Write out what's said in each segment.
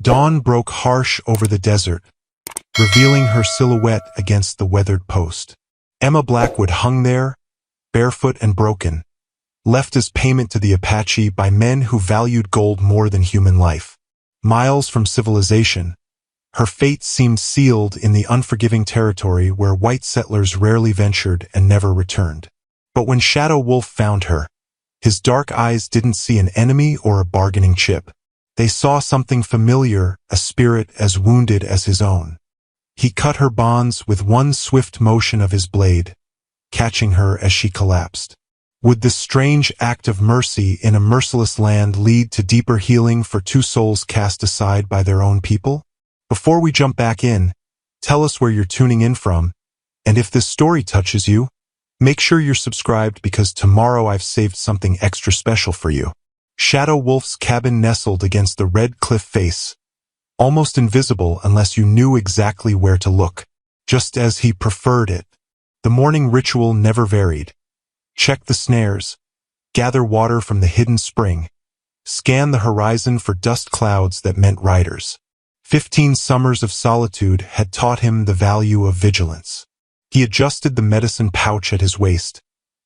Dawn broke harsh over the desert, revealing her silhouette against the weathered post. Emma Blackwood hung there, barefoot and broken, left as payment to the Apache by men who valued gold more than human life. Miles from civilization, her fate seemed sealed in the unforgiving territory where white settlers rarely ventured and never returned. But when Shadow Wolf found her, his dark eyes didn't see an enemy or a bargaining chip. They saw something familiar, a spirit as wounded as his own. He cut her bonds with one swift motion of his blade, catching her as she collapsed. Would this strange act of mercy in a merciless land lead to deeper healing for two souls cast aside by their own people? Before we jump back in, tell us where you're tuning in from, and if this story touches you, make sure you're subscribed because tomorrow I've saved something extra special for you. Shadow Wolf's cabin nestled against the red cliff face, almost invisible unless you knew exactly where to look, just as he preferred it. The morning ritual never varied. Check the snares, gather water from the hidden spring, scan the horizon for dust clouds that meant riders. 15 summers of solitude had taught him the value of vigilance. He adjusted the medicine pouch at his waist,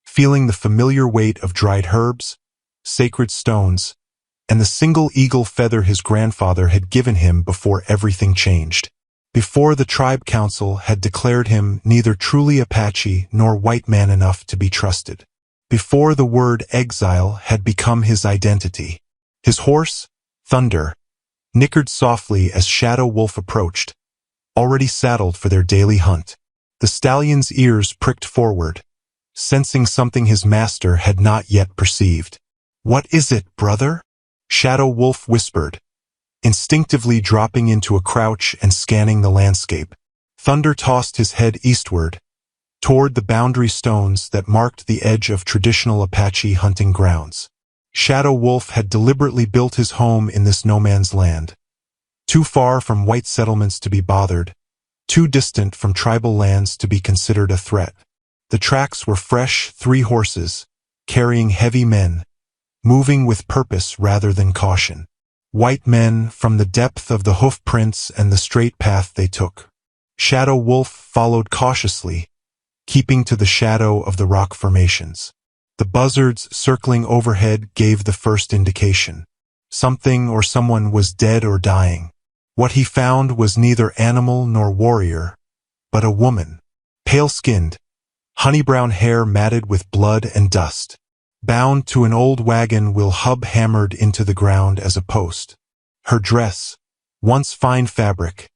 feeling the familiar weight of dried herbs, sacred stones, and the single eagle feather his grandfather had given him before everything changed. Before the tribe council had declared him neither truly Apache nor white man enough to be trusted. Before the word exile had become his identity. His horse, Thunder, nickered softly as Shadow Wolf approached, already saddled for their daily hunt. The stallion's ears pricked forward, sensing something his master had not yet perceived. "What is it, brother?" Shadow Wolf whispered, instinctively dropping into a crouch and scanning the landscape. Thunder tossed his head eastward, toward the boundary stones that marked the edge of traditional Apache hunting grounds. Shadow Wolf had deliberately built his home in this no-man's land, too far from white settlements to be bothered, too distant from tribal lands to be considered a threat. The tracks were fresh, 3 horses, carrying heavy men, moving with purpose rather than caution. White men from the depth of the hoof prints and the straight path they took. Shadow Wolf followed cautiously, keeping to the shadow of the rock formations. The buzzards circling overhead gave the first indication. Something or someone was dead or dying. What he found was neither animal nor warrior, but a woman. Pale-skinned, honey-brown hair matted with blood and dust, bound to an old wagon wheel hub hammered into the ground as a post. Her dress, once fine fabric,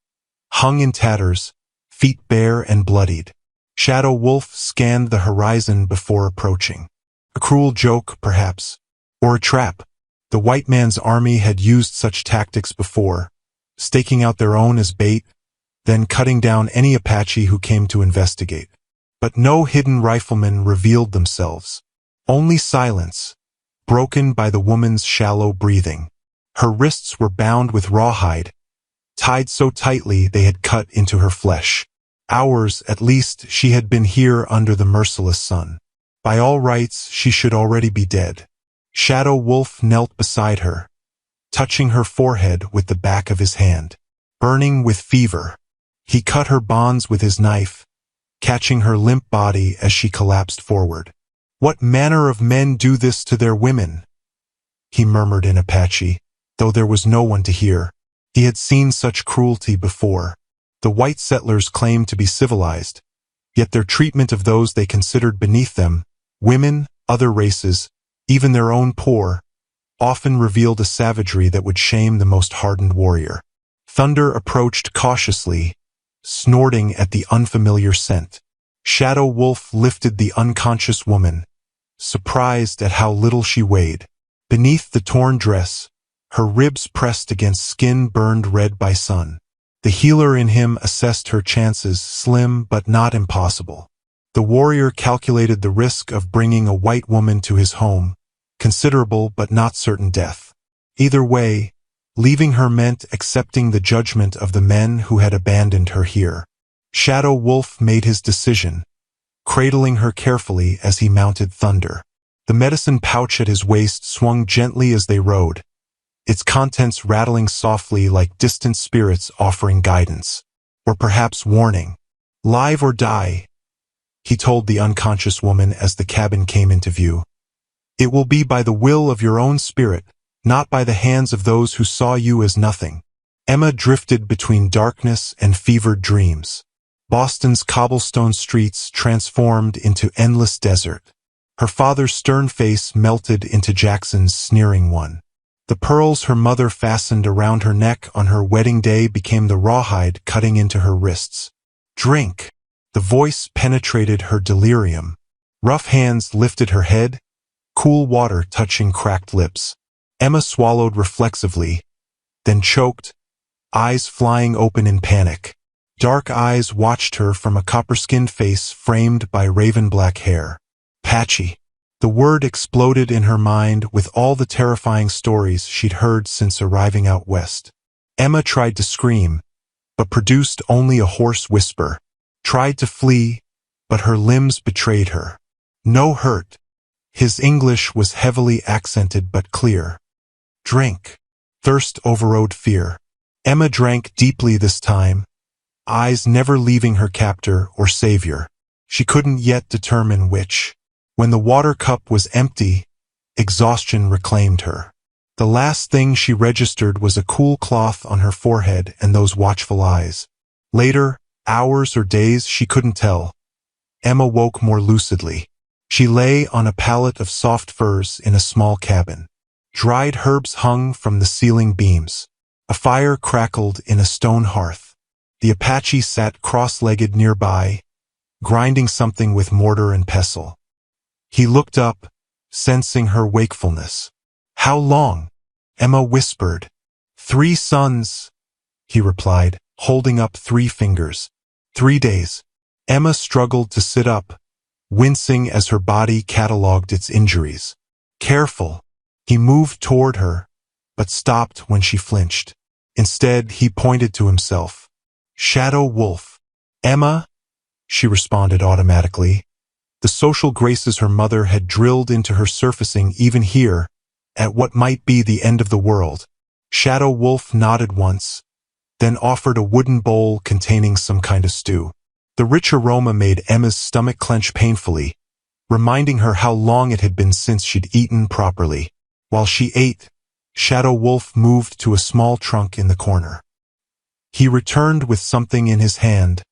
hung in tatters, feet bare and bloodied. Shadow Wolf scanned the horizon before approaching. A cruel joke, perhaps, or a trap. The white man's army had used such tactics before, staking out their own as bait, then cutting down any Apache who came to investigate. But no hidden riflemen revealed themselves. Only silence, broken by the woman's shallow breathing. Her wrists were bound with rawhide, tied so tightly they had cut into her flesh. Hours, at least, she had been here under the merciless sun. By all rights, she should already be dead. Shadow Wolf knelt beside her, touching her forehead with the back of his hand. Burning with fever, he cut her bonds with his knife, catching her limp body as she collapsed forward. "What manner of men do this to their women?" he murmured in Apache, though there was no one to hear. He had seen such cruelty before. The white settlers claimed to be civilized, yet their treatment of those they considered beneath them, women, other races, even their own poor, often revealed a savagery that would shame the most hardened warrior. Thunder approached cautiously, snorting at the unfamiliar scent. Shadow Wolf lifted the unconscious woman, surprised at how little she weighed. Beneath the torn dress, her ribs pressed against skin burned red by sun. The healer in him assessed her chances slim but not impossible. The warrior calculated the risk of bringing a white woman to his home, considerable but not certain death. Either way, leaving her meant accepting the judgment of the men who had abandoned her here. Shadow Wolf made his decision, cradling her carefully as he mounted Thunder. The medicine pouch at his waist swung gently as they rode, its contents rattling softly like distant spirits offering guidance. Or perhaps warning. "Live or die," he told the unconscious woman as the cabin came into view. "It will be by the will of your own spirit, not by the hands of those who saw you as nothing." Emma drifted between darkness and fevered dreams. Boston's cobblestone streets transformed into endless desert. Her father's stern face melted into Jackson's sneering one. The pearls her mother fastened around her neck on her wedding day became the rawhide cutting into her wrists. "Drink." The voice penetrated her delirium. Rough hands lifted her head, cool water touching cracked lips. Emma swallowed reflexively, then choked, eyes flying open in panic. Dark eyes watched her from a copper-skinned face framed by raven-black hair. Patchy. The word exploded in her mind with all the terrifying stories she'd heard since arriving out west. Emma tried to scream, but produced only a hoarse whisper. Tried to flee, but her limbs betrayed her. "No hurt." His English was heavily accented but clear. "Drink." Thirst overrode fear. Emma drank deeply this time, eyes never leaving her captor or savior. She couldn't yet determine which. When the water cup was empty, exhaustion reclaimed her. The last thing she registered was a cool cloth on her forehead and those watchful eyes. Later, hours or days, she couldn't tell. Emma woke more lucidly. She lay on a pallet of soft furs in a small cabin. Dried herbs hung from the ceiling beams. A fire crackled in a stone hearth. The Apache sat cross-legged nearby, grinding something with mortar and pestle. He looked up, sensing her wakefulness. "How long?" Emma whispered. "3 suns," he replied, holding up 3 fingers. 3 days. Emma struggled to sit up, wincing as her body catalogued its injuries. "Careful." He moved toward her, but stopped when she flinched. Instead, he pointed to himself. "Shadow Wolf." "Emma," she responded automatically. The social graces her mother had drilled into her surfacing even here, at what might be the end of the world. Shadow Wolf nodded once, then offered a wooden bowl containing some kind of stew. The rich aroma made Emma's stomach clench painfully, reminding her how long it had been since she'd eaten properly. While she ate, Shadow Wolf moved to a small trunk in the corner. He returned with something in his hand,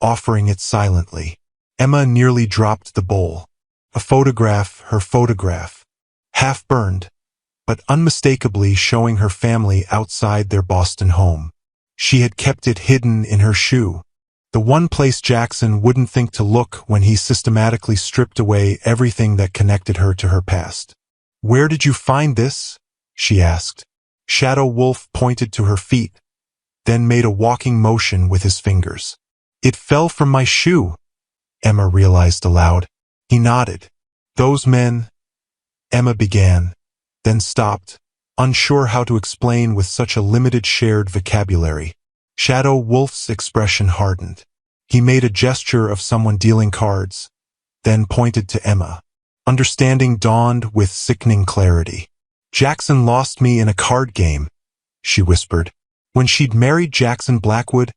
offering it silently. Emma nearly dropped the bowl. A photograph, her photograph. Half-burned, but unmistakably showing her family outside their Boston home. She had kept it hidden in her shoe. The one place Jackson wouldn't think to look when he systematically stripped away everything that connected her to her past. "Where did you find this?" she asked. Shadow Wolf pointed to her feet, then made a walking motion with his fingers. "It fell from my shoe," Emma realized aloud. He nodded. "Those men," Emma began, then stopped, unsure how to explain with such a limited shared vocabulary. Shadow Wolf's expression hardened. He made a gesture of someone dealing cards, then pointed to Emma. Understanding dawned with sickening clarity. "Jackson lost me in a card game," she whispered. When she'd married Jackson Blackwood,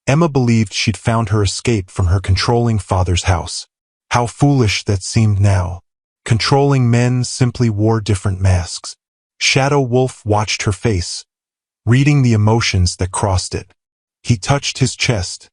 Emma believed she'd found her escape from her controlling father's house. How foolish that seemed now. Controlling men simply wore different masks. Shadow Wolf watched her face, reading the emotions that crossed it. He touched his chest,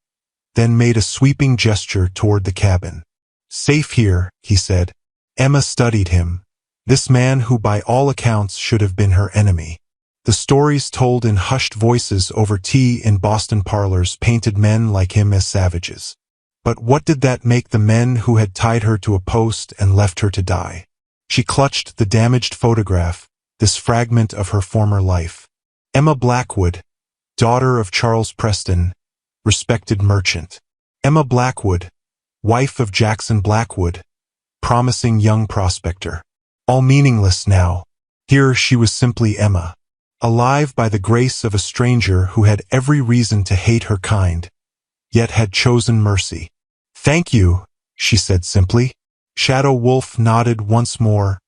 then made a sweeping gesture toward the cabin. "Safe here," he said. Emma studied him, this man who by all accounts should have been her enemy. The stories told in hushed voices over tea in Boston parlors painted men like him as savages. But what did that make the men who had tied her to a post and left her to die? She clutched the damaged photograph, this fragment of her former life. Emma Blackwood, daughter of Charles Preston, respected merchant. Emma Blackwood, wife of Jackson Blackwood, promising young prospector. All meaningless now. Here she was simply Emma, alive by the grace of a stranger who had every reason to hate her kind, yet had chosen mercy. "Thank you," she said simply. Shadow Wolf nodded once more,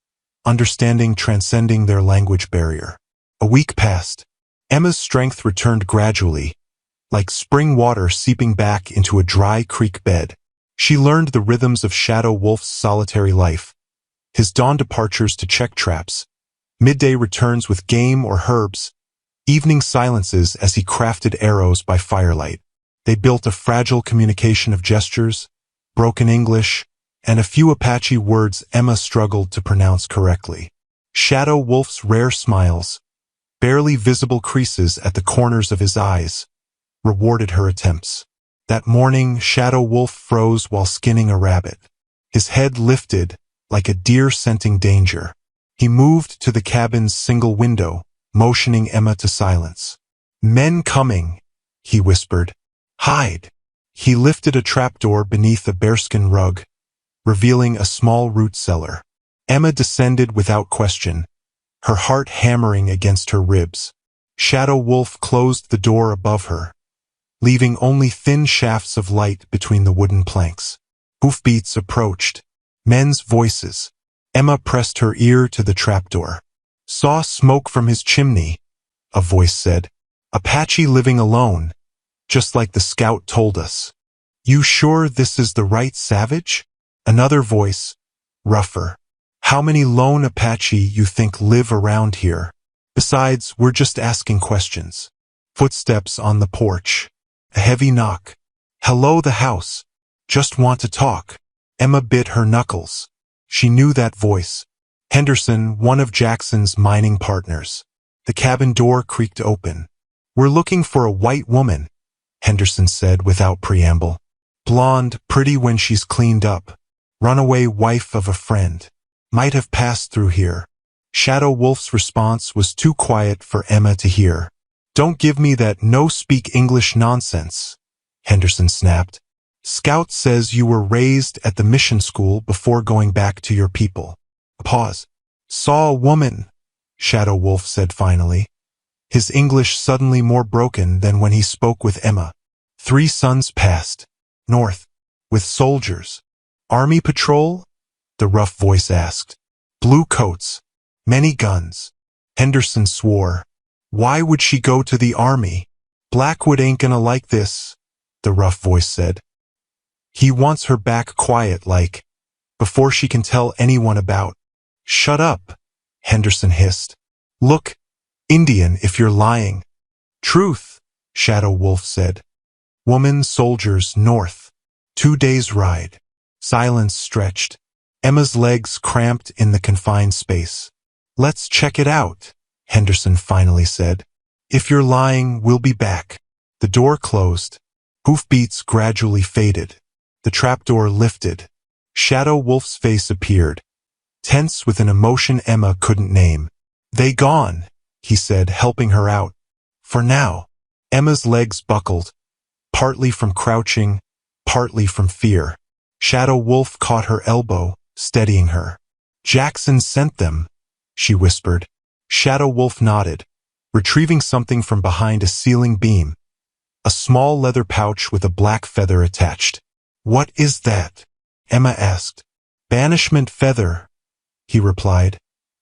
understanding transcending their language barrier. A week passed. Emma's strength returned gradually, like spring water seeping back into a dry creek bed. She learned the rhythms of Shadow Wolf's solitary life, his dawn departures to check traps, midday returns with game or herbs, evening silences as he crafted arrows by firelight. They built a fragile communication of gestures, broken English, and a few Apache words Emma struggled to pronounce correctly. Shadow Wolf's rare smiles, barely visible creases at the corners of his eyes, rewarded her attempts. That morning, Shadow Wolf froze while skinning a rabbit. His head lifted, like a deer scenting danger. He moved to the cabin's single window, motioning Emma to silence. "Men coming," he whispered. "Hide." He lifted a trapdoor beneath a bearskin rug, revealing a small root cellar. Emma descended without question, her heart hammering against her ribs. Shadow Wolf closed the door above her, leaving only thin shafts of light between the wooden planks. Hoofbeats approached. Men's voices. Emma pressed her ear to the trapdoor. "Saw smoke from his chimney," a voice said. "Apache living alone, just like the scout told us." "You sure this is the right savage?" Another voice, rougher. "How many lone Apache you think live around here? Besides, we're just asking questions." Footsteps on the porch. A heavy knock. "Hello, the house. Just want to talk." Emma bit her knuckles. She knew that voice. Henderson, one of Jackson's mining partners. The cabin door creaked open. "We're looking for a white woman," Henderson said without preamble. "Blonde, pretty when she's cleaned up. Runaway wife of a friend. Might have passed through here." Shadow Wolf's response was too quiet for Emma to hear. "Don't give me that no-speak-English nonsense," Henderson snapped. "Scout says you were raised at the mission school before going back to your people." A pause. "Saw a woman," Shadow Wolf said finally, his English suddenly more broken than when he spoke with Emma. 3 sons passed. North. With soldiers. "Army patrol?" the rough voice asked. "Blue coats. Many guns." Henderson swore. "Why would she go to the army? Blackwood ain't gonna like this," the rough voice said. "He wants her back quiet like, before she can tell anyone about." "Shut up," Henderson hissed. "Look, Indian if you're lying." "Truth," Shadow Wolf said. "Woman soldiers north. 2 days' ride." Silence stretched. Emma's legs cramped in the confined space. "Let's check it out," Henderson finally said. "If you're lying, we'll be back." The door closed. Hoofbeats gradually faded. The trapdoor lifted. Shadow Wolf's face appeared, tense with an emotion Emma couldn't name. "They gone," he said, helping her out. "For now." Emma's legs buckled, partly from crouching, partly from fear. Shadow Wolf caught her elbow, steadying her. "Jackson sent them," she whispered. Shadow Wolf nodded, retrieving something from behind a ceiling beam. A small leather pouch with a black feather attached. "What is that?" Emma asked. "Banishment feather," he replied,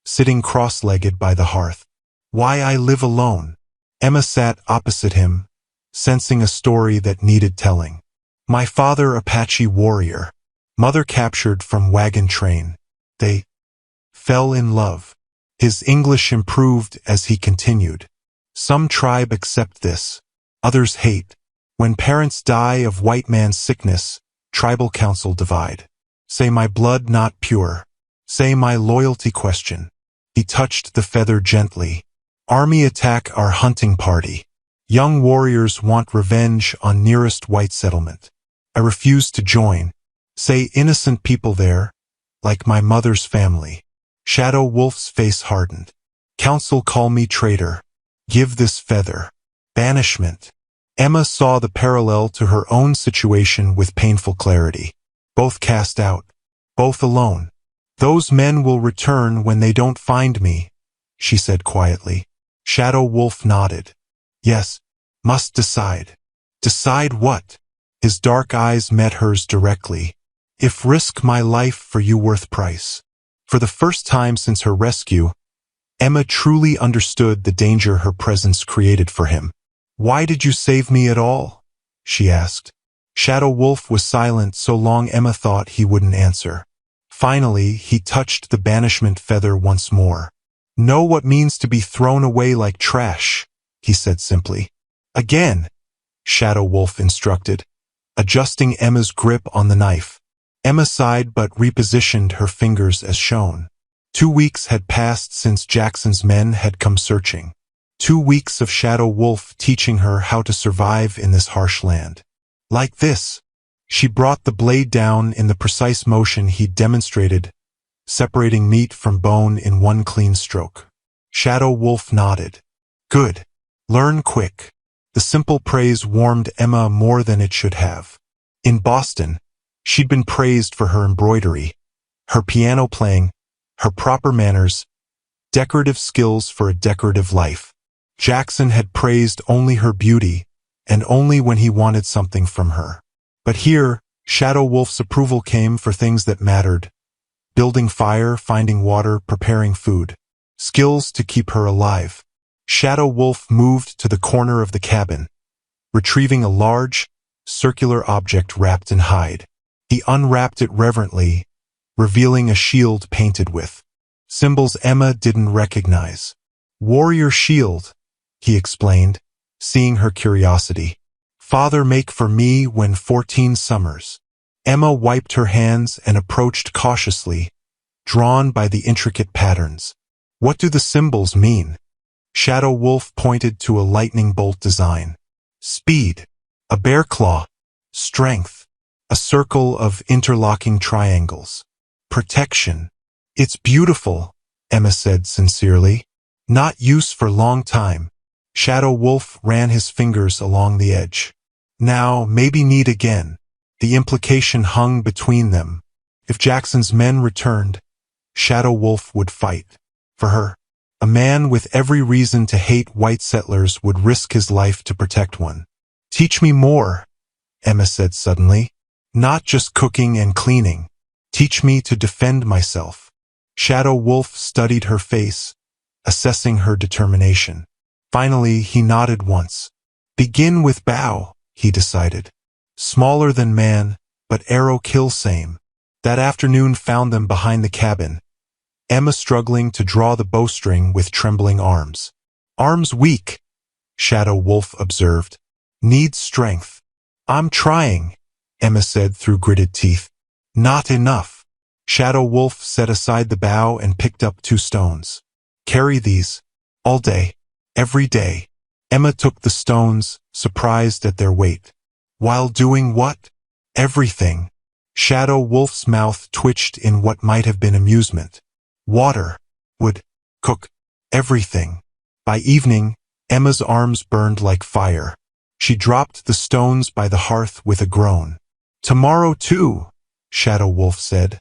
sitting cross-legged by the hearth. "Why I live alone." Emma sat opposite him, sensing a story that needed telling. "My father Apache warrior. Mother captured from wagon train. They fell in love." His English improved as he continued. "Some tribe accept this. Others hate. When parents die of white man's sickness, tribal council divide. Say my blood not pure. Say my loyalty question." He touched the feather gently. "Army attack our hunting party. Young warriors want revenge on nearest white settlement. I refuse to join. Say innocent people there, like my mother's family." Shadow Wolf's face hardened. "Council call me traitor. Give this feather." Banishment. Emma saw the parallel to her own situation with painful clarity. Both cast out. Both alone. "Those men will return when they don't find me," she said quietly. Shadow Wolf nodded. "Yes, must decide." "Decide what?" His dark eyes met hers directly. "If risk my life for you worth price." For the first time since her rescue, Emma truly understood the danger her presence created for him. "Why did you save me at all?" she asked. Shadow Wolf was silent so long Emma thought he wouldn't answer. Finally, he touched the banishment feather once more. "Know what means to be thrown away like trash," he said simply. "Again," Shadow Wolf instructed, adjusting Emma's grip on the knife. Emma sighed but repositioned her fingers as shown. 2 weeks had passed since Jackson's men had come searching. 2 weeks of Shadow Wolf teaching her how to survive in this harsh land. Like this. She brought the blade down in the precise motion he'd demonstrated, separating meat from bone in one clean stroke. Shadow Wolf nodded. "Good. Learn quick." The simple praise warmed Emma more than it should have. In Boston, she'd been praised for her embroidery, her piano playing, her proper manners, decorative skills for a decorative life. Jackson had praised only her beauty, and only when he wanted something from her. But here, Shadow Wolf's approval came for things that mattered: building fire, finding water, preparing food. Skills to keep her alive. Shadow Wolf moved to the corner of the cabin, retrieving a large, circular object wrapped in hide. He unwrapped it reverently, revealing a shield painted with symbols Emma didn't recognize. "Warrior shield," he explained, seeing her curiosity. "Father make for me when 14 summers." Emma wiped her hands and approached cautiously, drawn by the intricate patterns. "What do the symbols mean?" Shadow Wolf pointed to a lightning bolt design. "Speed, a bear claw, strength, a circle of interlocking triangles, protection." "It's beautiful," Emma said sincerely. "Not used for long time." Shadow Wolf ran his fingers along the edge. "Now, maybe need again." The implication hung between them. If Jackson's men returned, Shadow Wolf would fight. For her. A man with every reason to hate white settlers would risk his life to protect one. "Teach me more," Emma said suddenly. "Not just cooking and cleaning. Teach me to defend myself." Shadow Wolf studied her face, assessing her determination. Finally, he nodded once. "Begin with bow," he decided. "Smaller than man, but arrow kill same." That afternoon found them behind the cabin, Emma struggling to draw the bowstring with trembling arms. "Arms weak," Shadow Wolf observed. "Needs strength." "I'm trying," Emma said through gritted teeth. "Not enough." Shadow Wolf set aside the bow and picked up 2 stones. "Carry these. All day. Every day." Emma took the stones, surprised at their weight. "While doing what?" "Everything." Shadow Wolf's mouth twitched in what might have been amusement. "Water, wood, cook, everything." By evening, Emma's arms burned like fire. She dropped the stones by the hearth with a groan. "Tomorrow too," Shadow Wolf said,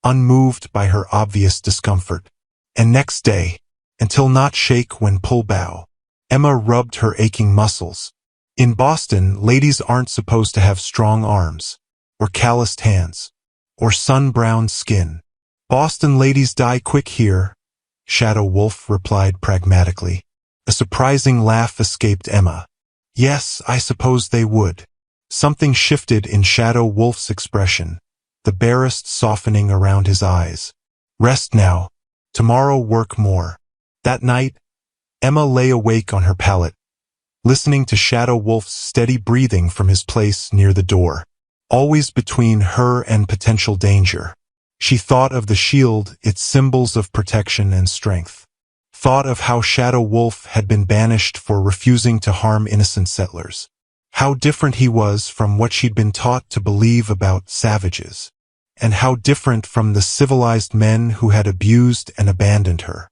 unmoved by her obvious discomfort. "And next day, until not shake when pull bow." Emma rubbed her aching muscles. In Boston, ladies aren't supposed to have strong arms, or calloused hands, or sun-browned skin. "Boston ladies die quick here," Shadow Wolf replied pragmatically. A surprising laugh escaped Emma. "Yes, I suppose they would." Something shifted in Shadow Wolf's expression, the barest softening around his eyes. "Rest now. Tomorrow work more." That night, Emma lay awake on her pallet, listening to Shadow Wolf's steady breathing from his place near the door, always between her and potential danger. She thought of the shield, its symbols of protection and strength. Thought of how Shadow Wolf had been banished for refusing to harm innocent settlers. How different he was from what she'd been taught to believe about savages. And how different from the civilized men who had abused and abandoned her.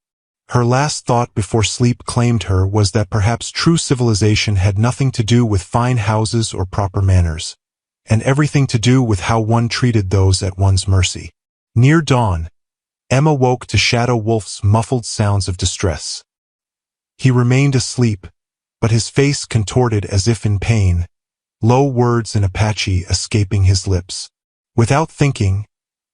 Her last thought before sleep claimed her was that perhaps true civilization had nothing to do with fine houses or proper manners, and everything to do with how one treated those at one's mercy. Near dawn, Emma woke to Shadow Wolf's muffled sounds of distress. He remained asleep, but his face contorted as if in pain, low words in Apache escaping his lips. Without thinking,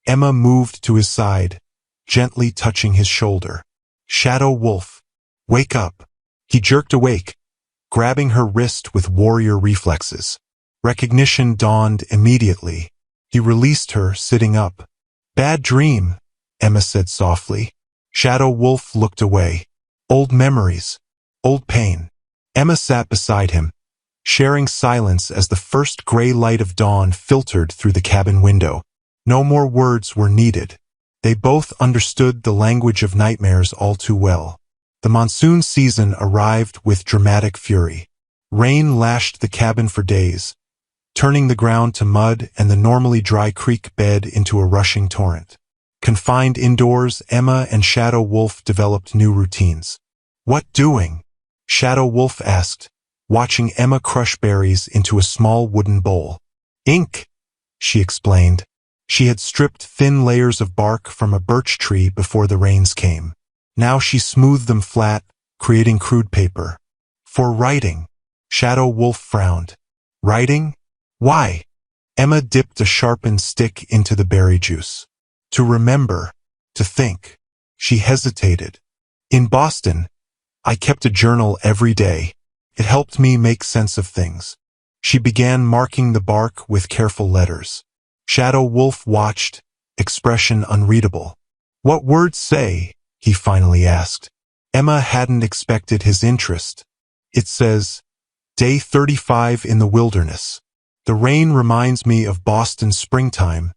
Emma moved to his side, gently touching his shoulder. Shadow Wolf, wake up. He jerked awake, grabbing her wrist with warrior reflexes. Recognition dawned immediately. He released her, sitting up. Bad dream, Emma said softly. Shadow Wolf looked away. Old memories. Old pain. Emma sat beside him, sharing silence as the first gray light of dawn filtered through the cabin window. No more words were needed. They both understood the language of nightmares all too well. The monsoon season arrived with dramatic fury. Rain lashed the cabin for days, turning the ground to mud and the normally dry creek bed into a rushing torrent. Confined indoors, Emma and Shadow Wolf developed new routines. What doing? Shadow Wolf asked, watching Emma crush berries into a small wooden bowl. Ink, she explained. She had stripped thin layers of bark from a birch tree before the rains came. Now she smoothed them flat, creating crude paper. For writing. Shadow Wolf frowned. Writing? Why? Emma dipped a sharpened stick into the berry juice. To remember. To think. She hesitated. In Boston, I kept a journal every day. It helped me make sense of things. She began marking the bark with careful letters. Shadow Wolf watched, expression unreadable. What words say? He finally asked. Emma hadn't expected his interest. It says, Day 35 in the wilderness. The rain reminds me of Boston springtime,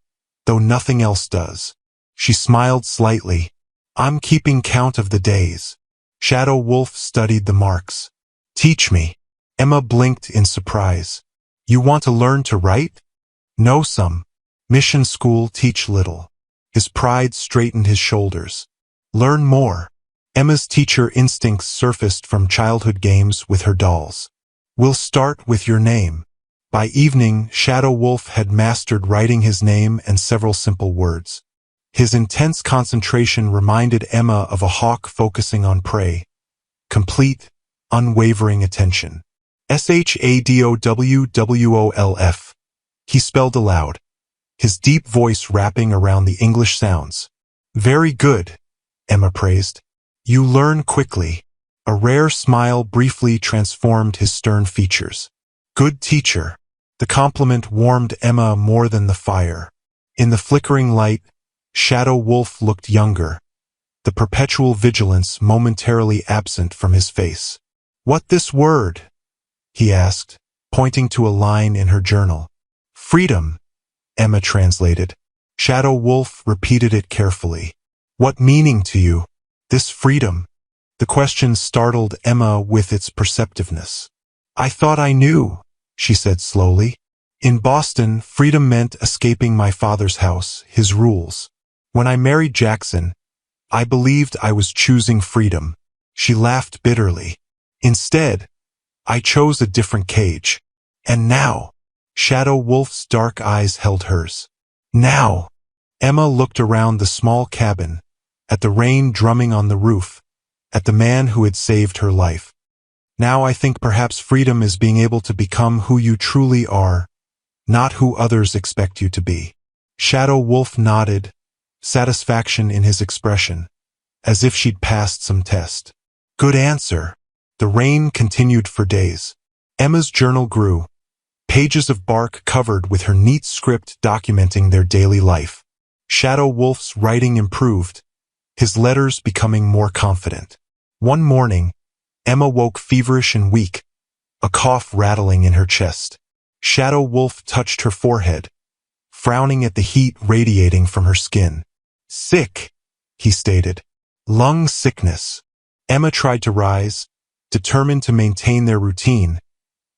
though nothing else does. She smiled slightly. I'm keeping count of the days. Shadow Wolf studied the marks. Teach me. Emma blinked in surprise. You want to learn to write? Know some. Mission school teach little. His pride straightened his shoulders. Learn more. Emma's teacher instincts surfaced from childhood games with her dolls. We'll start with your name. By evening, Shadow Wolf had mastered writing his name and several simple words. His intense concentration reminded Emma of a hawk focusing on prey. Complete, unwavering attention. SHADOWWOLF. He spelled aloud, his deep voice wrapping around the English sounds. Very good, Emma praised. You learn quickly. A rare smile briefly transformed his stern features. Good teacher. The compliment warmed Emma more than the fire. In the flickering light, Shadow Wolf looked younger, the perpetual vigilance momentarily absent from his face. What this word? He asked, pointing to a line in her journal. Freedom, Emma translated. Shadow Wolf repeated it carefully. What meaning to you? This freedom? The question startled Emma with its perceptiveness. I thought I knew, she said slowly. In Boston, freedom meant escaping my father's house, his rules. When I married Jackson, I believed I was choosing freedom. She laughed bitterly. Instead, I chose a different cage. And now, Shadow Wolf's dark eyes held hers. Now, Emma looked around the small cabin, at the rain drumming on the roof, at the man who had saved her life. Now I think perhaps freedom is being able to become who you truly are, not who others expect you to be. Shadow Wolf nodded, satisfaction in his expression, as if she'd passed some test. Good answer. The rain continued for days. Emma's journal grew, pages of bark covered with her neat script documenting their daily life. Shadow Wolf's writing improved, his letters becoming more confident. One morning, Emma woke feverish and weak, a cough rattling in her chest. Shadow Wolf touched her forehead, frowning at the heat radiating from her skin. Sick, he stated. Lung sickness. Emma tried to rise, determined to maintain their routine,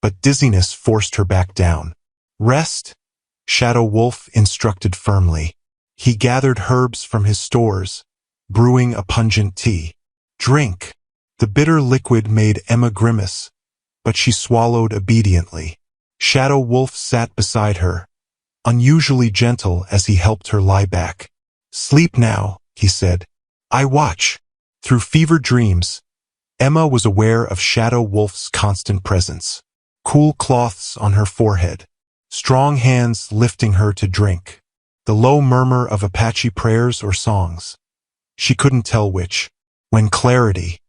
but dizziness forced her back down. Rest, Shadow Wolf instructed firmly. He gathered herbs from his stores, brewing a pungent tea. Drink. The bitter liquid made Emma grimace, but she swallowed obediently. Shadow Wolf sat beside her, unusually gentle as he helped her lie back. Sleep now, he said. I watch. Through fevered dreams, Emma was aware of Shadow Wolf's constant presence. Cool cloths on her forehead, strong hands lifting her to drink, the low murmur of Apache prayers or songs. She couldn't tell which. When clarity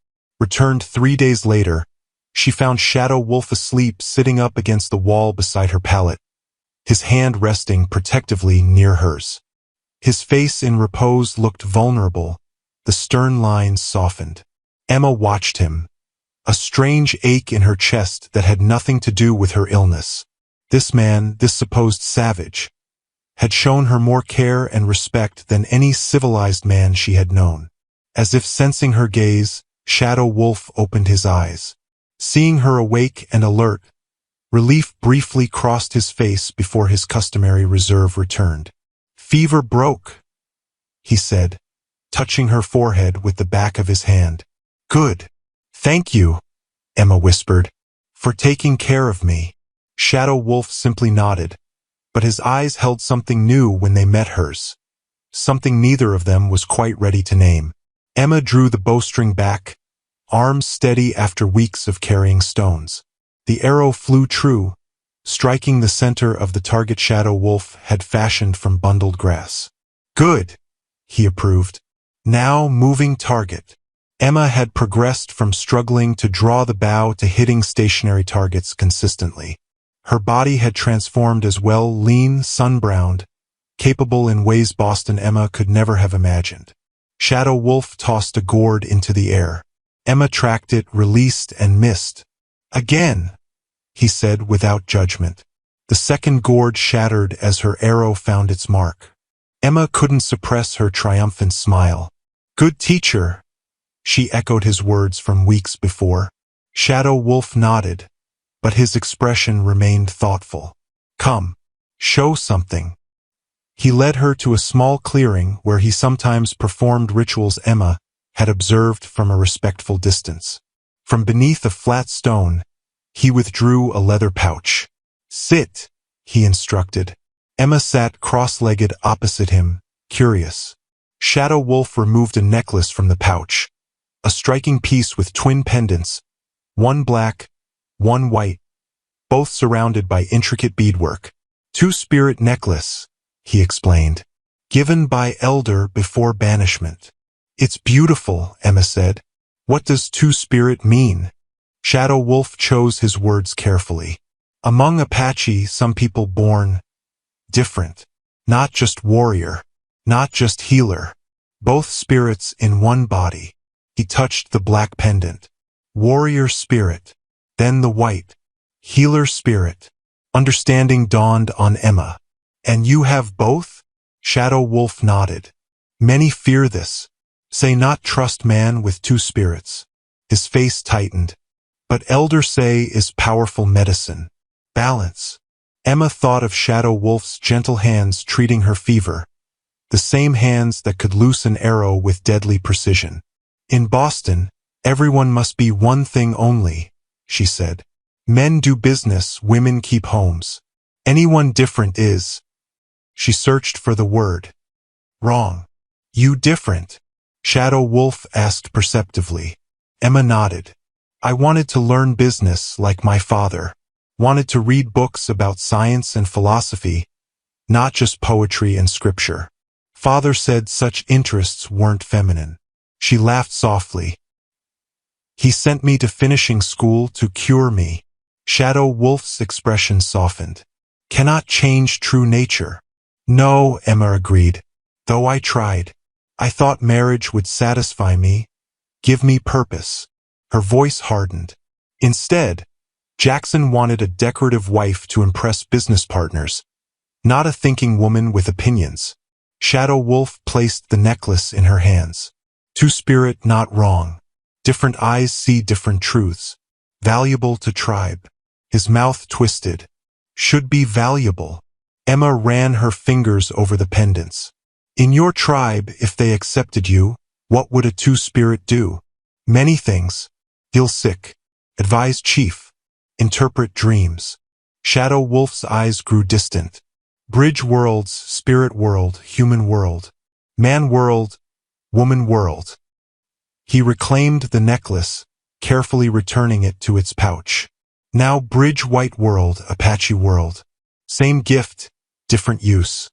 returned 3 days later, she found Shadow Wolf asleep sitting up against the wall beside her pallet, his hand resting protectively near hers. His face in repose looked vulnerable, the stern lines softened. Emma watched him, a strange ache in her chest that had nothing to do with her illness. This man, this supposed savage, had shown her more care and respect than any civilized man she had known. As if sensing her gaze, Shadow Wolf opened his eyes. Seeing her awake and alert, relief briefly crossed his face before his customary reserve returned. "Fever broke," he said, touching her forehead with the back of his hand. "Good. Thank you," Emma whispered, "for taking care of me." Shadow Wolf simply nodded, but his eyes held something new when they met hers, something neither of them was quite ready to name. Emma drew the bowstring back, arms steady after weeks of carrying stones. The arrow flew true, striking the center of the target Shadow Wolf had fashioned from bundled grass. "Good," he approved. "Now moving target." Emma had progressed from struggling to draw the bow to hitting stationary targets consistently. Her body had transformed as well, lean, sun-browned, capable in ways Boston Emma could never have imagined. Shadow Wolf tossed a gourd into the air. Emma tracked it, released, and missed. "Again," he said without judgment. The second gourd shattered as her arrow found its mark. Emma couldn't suppress her triumphant smile. "Good teacher," she echoed his words from weeks before. Shadow Wolf nodded, but his expression remained thoughtful. "Come, show something." He led her to a small clearing where he sometimes performed rituals Emma had observed from a respectful distance. From beneath a flat stone, he withdrew a leather pouch. "Sit," he instructed. Emma sat cross-legged opposite him, curious. Shadow Wolf removed a necklace from the pouch, a striking piece with twin pendants, one black, one white, both surrounded by intricate beadwork. "Two-spirit necklace," he explained, "given by elder before banishment." "It's beautiful," Emma said. "What does two-spirit mean?" Shadow Wolf chose his words carefully. "Among Apache, some people born different. Not just warrior, not just healer. Both spirits in one body." He touched the black pendant. "Warrior spirit, then the white, healer spirit." Understanding dawned on Emma. "And you have both?" Shadow Wolf nodded. "Many fear this. Say not trust man with two spirits." His face tightened. "But elders say is powerful medicine. Balance." Emma thought of Shadow Wolf's gentle hands treating her fever, the same hands that could loose an arrow with deadly precision. "In Boston, everyone must be one thing only," she said. "Men do business, women keep homes. Anyone different is—" She searched for the word. "Wrong." "You different?" Shadow Wolf asked perceptively. Emma nodded. "I wanted to learn business like my father. Wanted to read books about science and philosophy, not just poetry and scripture. Father said such interests weren't feminine." She laughed softly. "He sent me to finishing school to cure me." Shadow Wolf's expression softened. "Cannot change true nature." "No," Emma agreed, "though I tried. I thought marriage would satisfy me, give me purpose." Her voice hardened. Instead, Jackson wanted a decorative wife to impress business partners, not a thinking woman with opinions. Shadow Wolf placed the necklace in her hands. Two-spirit, not wrong. Different eyes see different truths. Valuable to tribe. His mouth twisted. Should be valuable. Emma ran her fingers over the pendants. "In your tribe, if they accepted you, what would a two-spirit do?" "Many things. Heal sick. Advise chief. Interpret dreams." Shadow Wolf's eyes grew distant. "Bridge worlds, spirit world, human world. Man world, woman world." He reclaimed the necklace, carefully returning it to its pouch. "Now bridge white world, Apache world. Same gift, different use."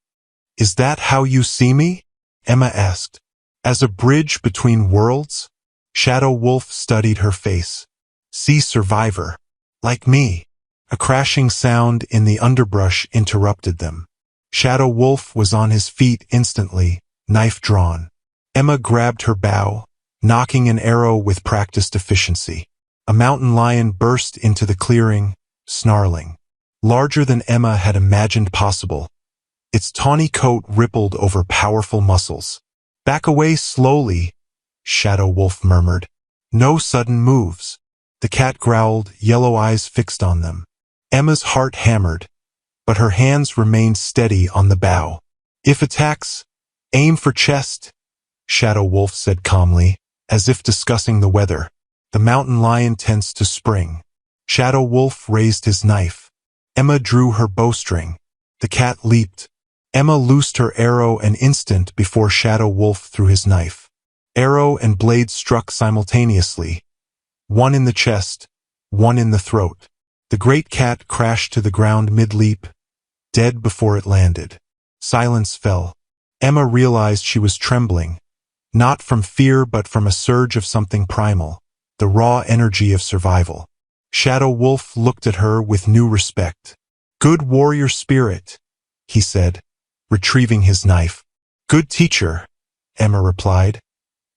"Is that how you see me?" Emma asked. "As a bridge between worlds?" Shadow Wolf studied her face. See, survivor. Like me. A crashing sound in the underbrush interrupted them. Shadow Wolf was on his feet instantly, knife drawn. Emma grabbed her bow, knocking an arrow with practiced efficiency. A mountain lion burst into the clearing, snarling. Larger than Emma had imagined possible. Its tawny coat rippled over powerful muscles. Back away slowly, Shadow Wolf murmured. No sudden moves. The cat growled, yellow eyes fixed on them. Emma's heart hammered, but her hands remained steady on the bow. If attacks, aim for chest, Shadow Wolf said calmly, as if discussing the weather. The mountain lion tensed to spring. Shadow Wolf raised his knife. Emma drew her bowstring. The cat leaped. Emma loosed her arrow an instant before Shadow Wolf threw his knife. Arrow and blade struck simultaneously. One in the chest, one in the throat. The great cat crashed to the ground mid-leap, dead before it landed. Silence fell. Emma realized she was trembling, not from fear but from a surge of something primal, the raw energy of survival. Shadow Wolf looked at her with new respect. Good warrior spirit, he said, retrieving his knife. Good teacher, Emma replied.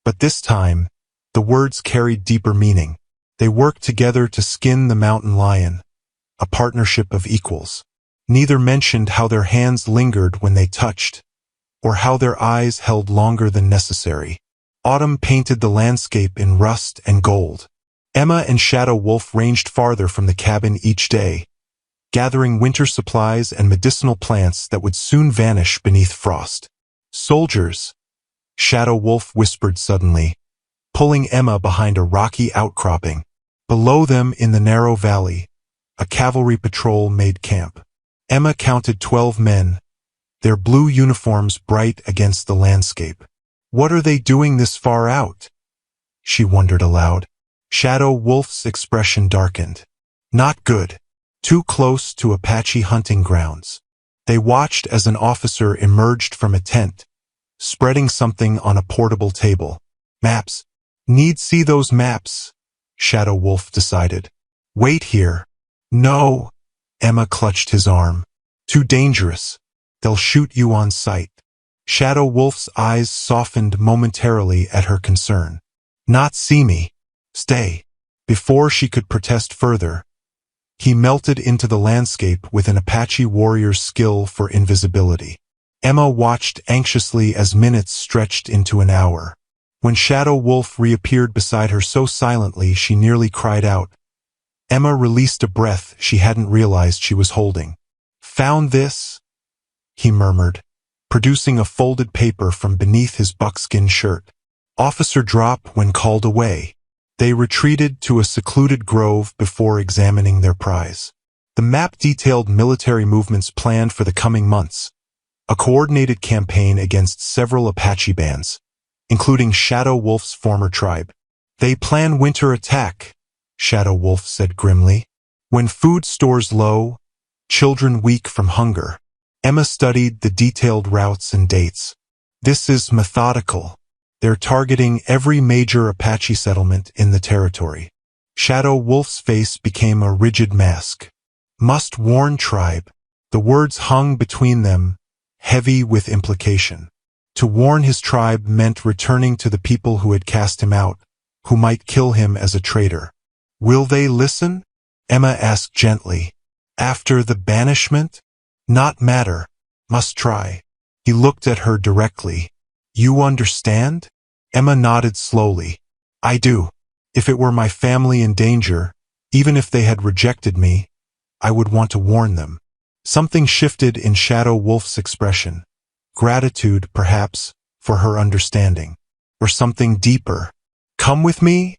But this time, the words carried deeper meaning. They worked together to skin the mountain lion, a partnership of equals. Neither mentioned how their hands lingered when they touched, or how their eyes held longer than necessary. Autumn painted the landscape in rust and gold. Emma and Shadow Wolf ranged farther from the cabin each day, gathering winter supplies and medicinal plants that would soon vanish beneath frost. Soldiers, Shadow Wolf whispered suddenly, pulling Emma behind a rocky outcropping. Below them in the narrow valley, a cavalry patrol made camp. Emma counted 12 men, their blue uniforms bright against the landscape. What are they doing this far out? She wondered aloud. Shadow Wolf's expression darkened. Not good. Too close to Apache hunting grounds. They watched as an officer emerged from a tent, spreading something on a portable table. Maps. Need see those maps, Shadow Wolf decided. Wait here. No. Emma clutched his arm. Too dangerous. They'll shoot you on sight. Shadow Wolf's eyes softened momentarily at her concern. Not see me. Stay. Before she could protest further, he melted into the landscape with an Apache warrior's skill for invisibility. Emma watched anxiously as minutes stretched into an hour. When Shadow Wolf reappeared beside her so silently she nearly cried out. Emma released a breath she hadn't realized she was holding. Found this? He murmured, producing a folded paper from beneath his buckskin shirt. Officer drop when called away. They retreated to a secluded grove before examining their prize. The map detailed military movements planned for the coming months. A coordinated campaign against several Apache bands, including Shadow Wolf's former tribe. They plan winter attack, Shadow Wolf said grimly. When food stores low, children weak from hunger. Emma studied the detailed routes and dates. This is methodical. They're targeting every major Apache settlement in the territory. Shadow Wolf's face became a rigid mask. Must warn tribe. The words hung between them, heavy with implication. To warn his tribe meant returning to the people who had cast him out, who might kill him as a traitor. Will they listen? Emma asked gently. After the banishment? Not matter. Must try. He looked at her directly. You understand? Emma nodded slowly. I do. If it were my family in danger, even if they had rejected me, I would want to warn them. Something shifted in Shadow Wolf's expression. Gratitude, perhaps, for her understanding. Or something deeper. Come with me?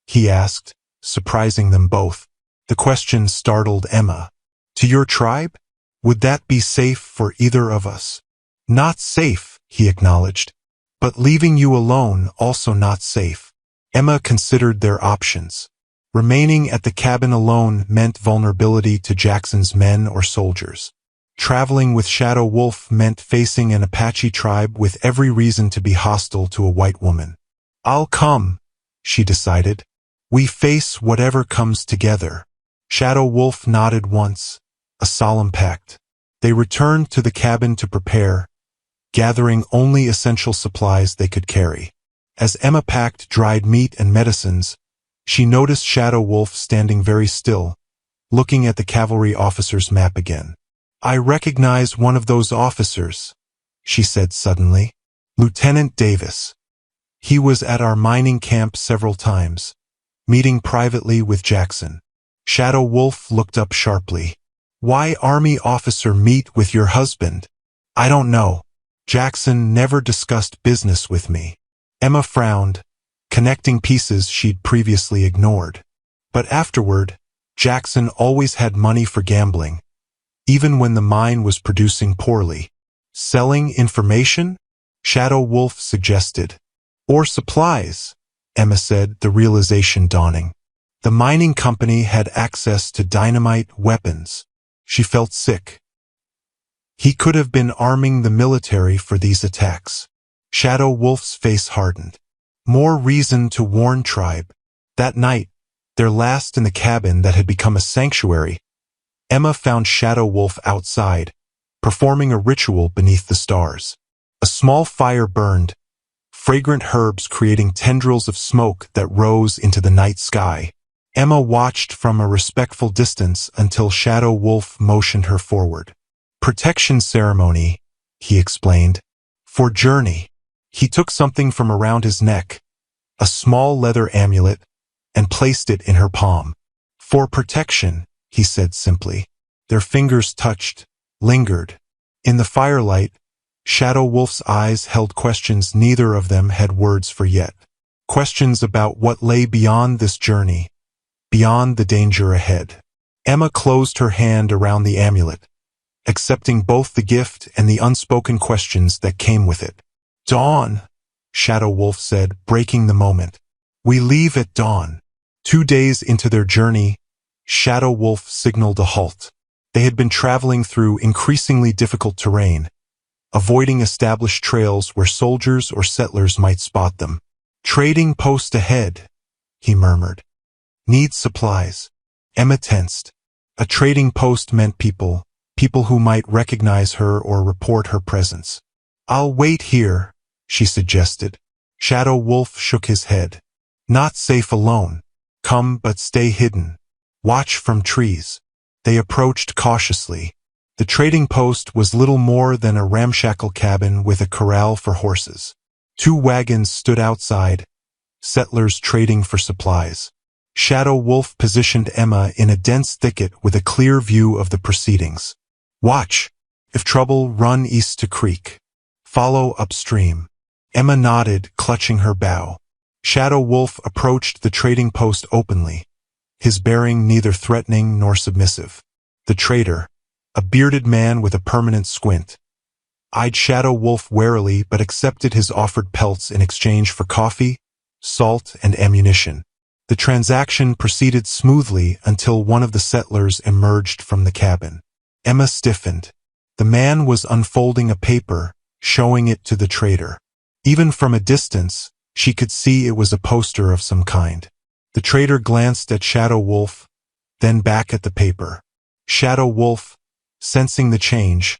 He asked, surprising them both. The question startled Emma. To your tribe? Would that be safe for either of us? Not safe, he acknowledged. But leaving you alone also not safe. Emma considered their options. Remaining at the cabin alone meant vulnerability to Jackson's men or soldiers. Traveling with Shadow Wolf meant facing an Apache tribe with every reason to be hostile to a white woman. I'll come, she decided. We face whatever comes together. Shadow Wolf nodded once, a solemn pact. They returned to the cabin to prepare, gathering only essential supplies they could carry. As Emma packed dried meat and medicines, she noticed Shadow Wolf standing very still, looking at the cavalry officer's map again. I recognize one of those officers, she said suddenly. Lieutenant Davis. He was at our mining camp several times, meeting privately with Jackson. Shadow Wolf looked up sharply. Why Army officer meet with your husband? I don't know. Jackson never discussed business with me. Emma frowned, connecting pieces she'd previously ignored. But afterward, Jackson always had money for gambling, even when the mine was producing poorly. Selling information? Shadow Wolf suggested. Or supplies, Emma said, the realization dawning. The mining company had access to dynamite weapons. She felt sick. He could have been arming the military for these attacks. Shadow Wolf's face hardened. More reason to warn tribe. That night, their last in the cabin that had become a sanctuary, Emma found Shadow Wolf outside, performing a ritual beneath the stars. A small fire burned, fragrant herbs creating tendrils of smoke that rose into the night sky. Emma watched from a respectful distance until Shadow Wolf motioned her forward. Protection ceremony, he explained. For journey. He took something from around his neck, a small leather amulet, and placed it in her palm. For protection, he said simply. Their fingers touched, lingered. In the firelight, Shadow Wolf's eyes held questions neither of them had words for yet. Questions about what lay beyond this journey, beyond the danger ahead. Emma closed her hand around the amulet, accepting both the gift and the unspoken questions that came with it. Dawn, Shadow Wolf said, breaking the moment. We leave at dawn. 2 days into their journey, Shadow Wolf signaled a halt. They had been traveling through increasingly difficult terrain, avoiding established trails where soldiers or settlers might spot them. Trading post ahead, he murmured. Need supplies. Emma tensed. A trading post meant people who might recognize her or report her presence. I'll wait here, she suggested. Shadow Wolf shook his head. Not safe alone. Come but stay hidden. Watch from trees. They approached cautiously. The trading post was little more than a ramshackle cabin with a corral for horses. 2 wagons stood outside, settlers trading for supplies. Shadow Wolf positioned Emma in a dense thicket with a clear view of the proceedings. Watch. If trouble, run east to creek. Follow upstream. Emma nodded, clutching her bow. Shadow Wolf approached the trading post openly, his bearing neither threatening nor submissive. The trader, a bearded man with a permanent squint, eyed Shadow Wolf warily but accepted his offered pelts in exchange for coffee, salt, and ammunition. The transaction proceeded smoothly until one of the settlers emerged from the cabin. Emma stiffened. The man was unfolding a paper, showing it to the trader. Even from a distance, she could see it was a poster of some kind. The trader glanced at Shadow Wolf, then back at the paper. Shadow Wolf, sensing the change,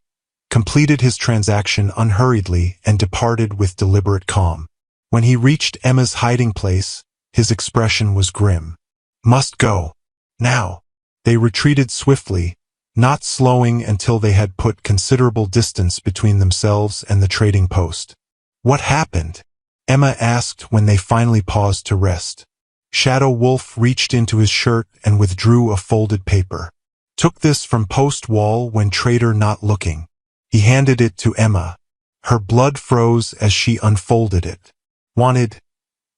completed his transaction unhurriedly and departed with deliberate calm. When he reached Emma's hiding place, his expression was grim. Must go. Now. They retreated swiftly, not slowing until they had put considerable distance between themselves and the trading post. What happened? Emma asked when they finally paused to rest. Shadow Wolf reached into his shirt and withdrew a folded paper. Took this from post wall when trader not looking. He handed it to Emma. Her blood froze as she unfolded it. Wanted,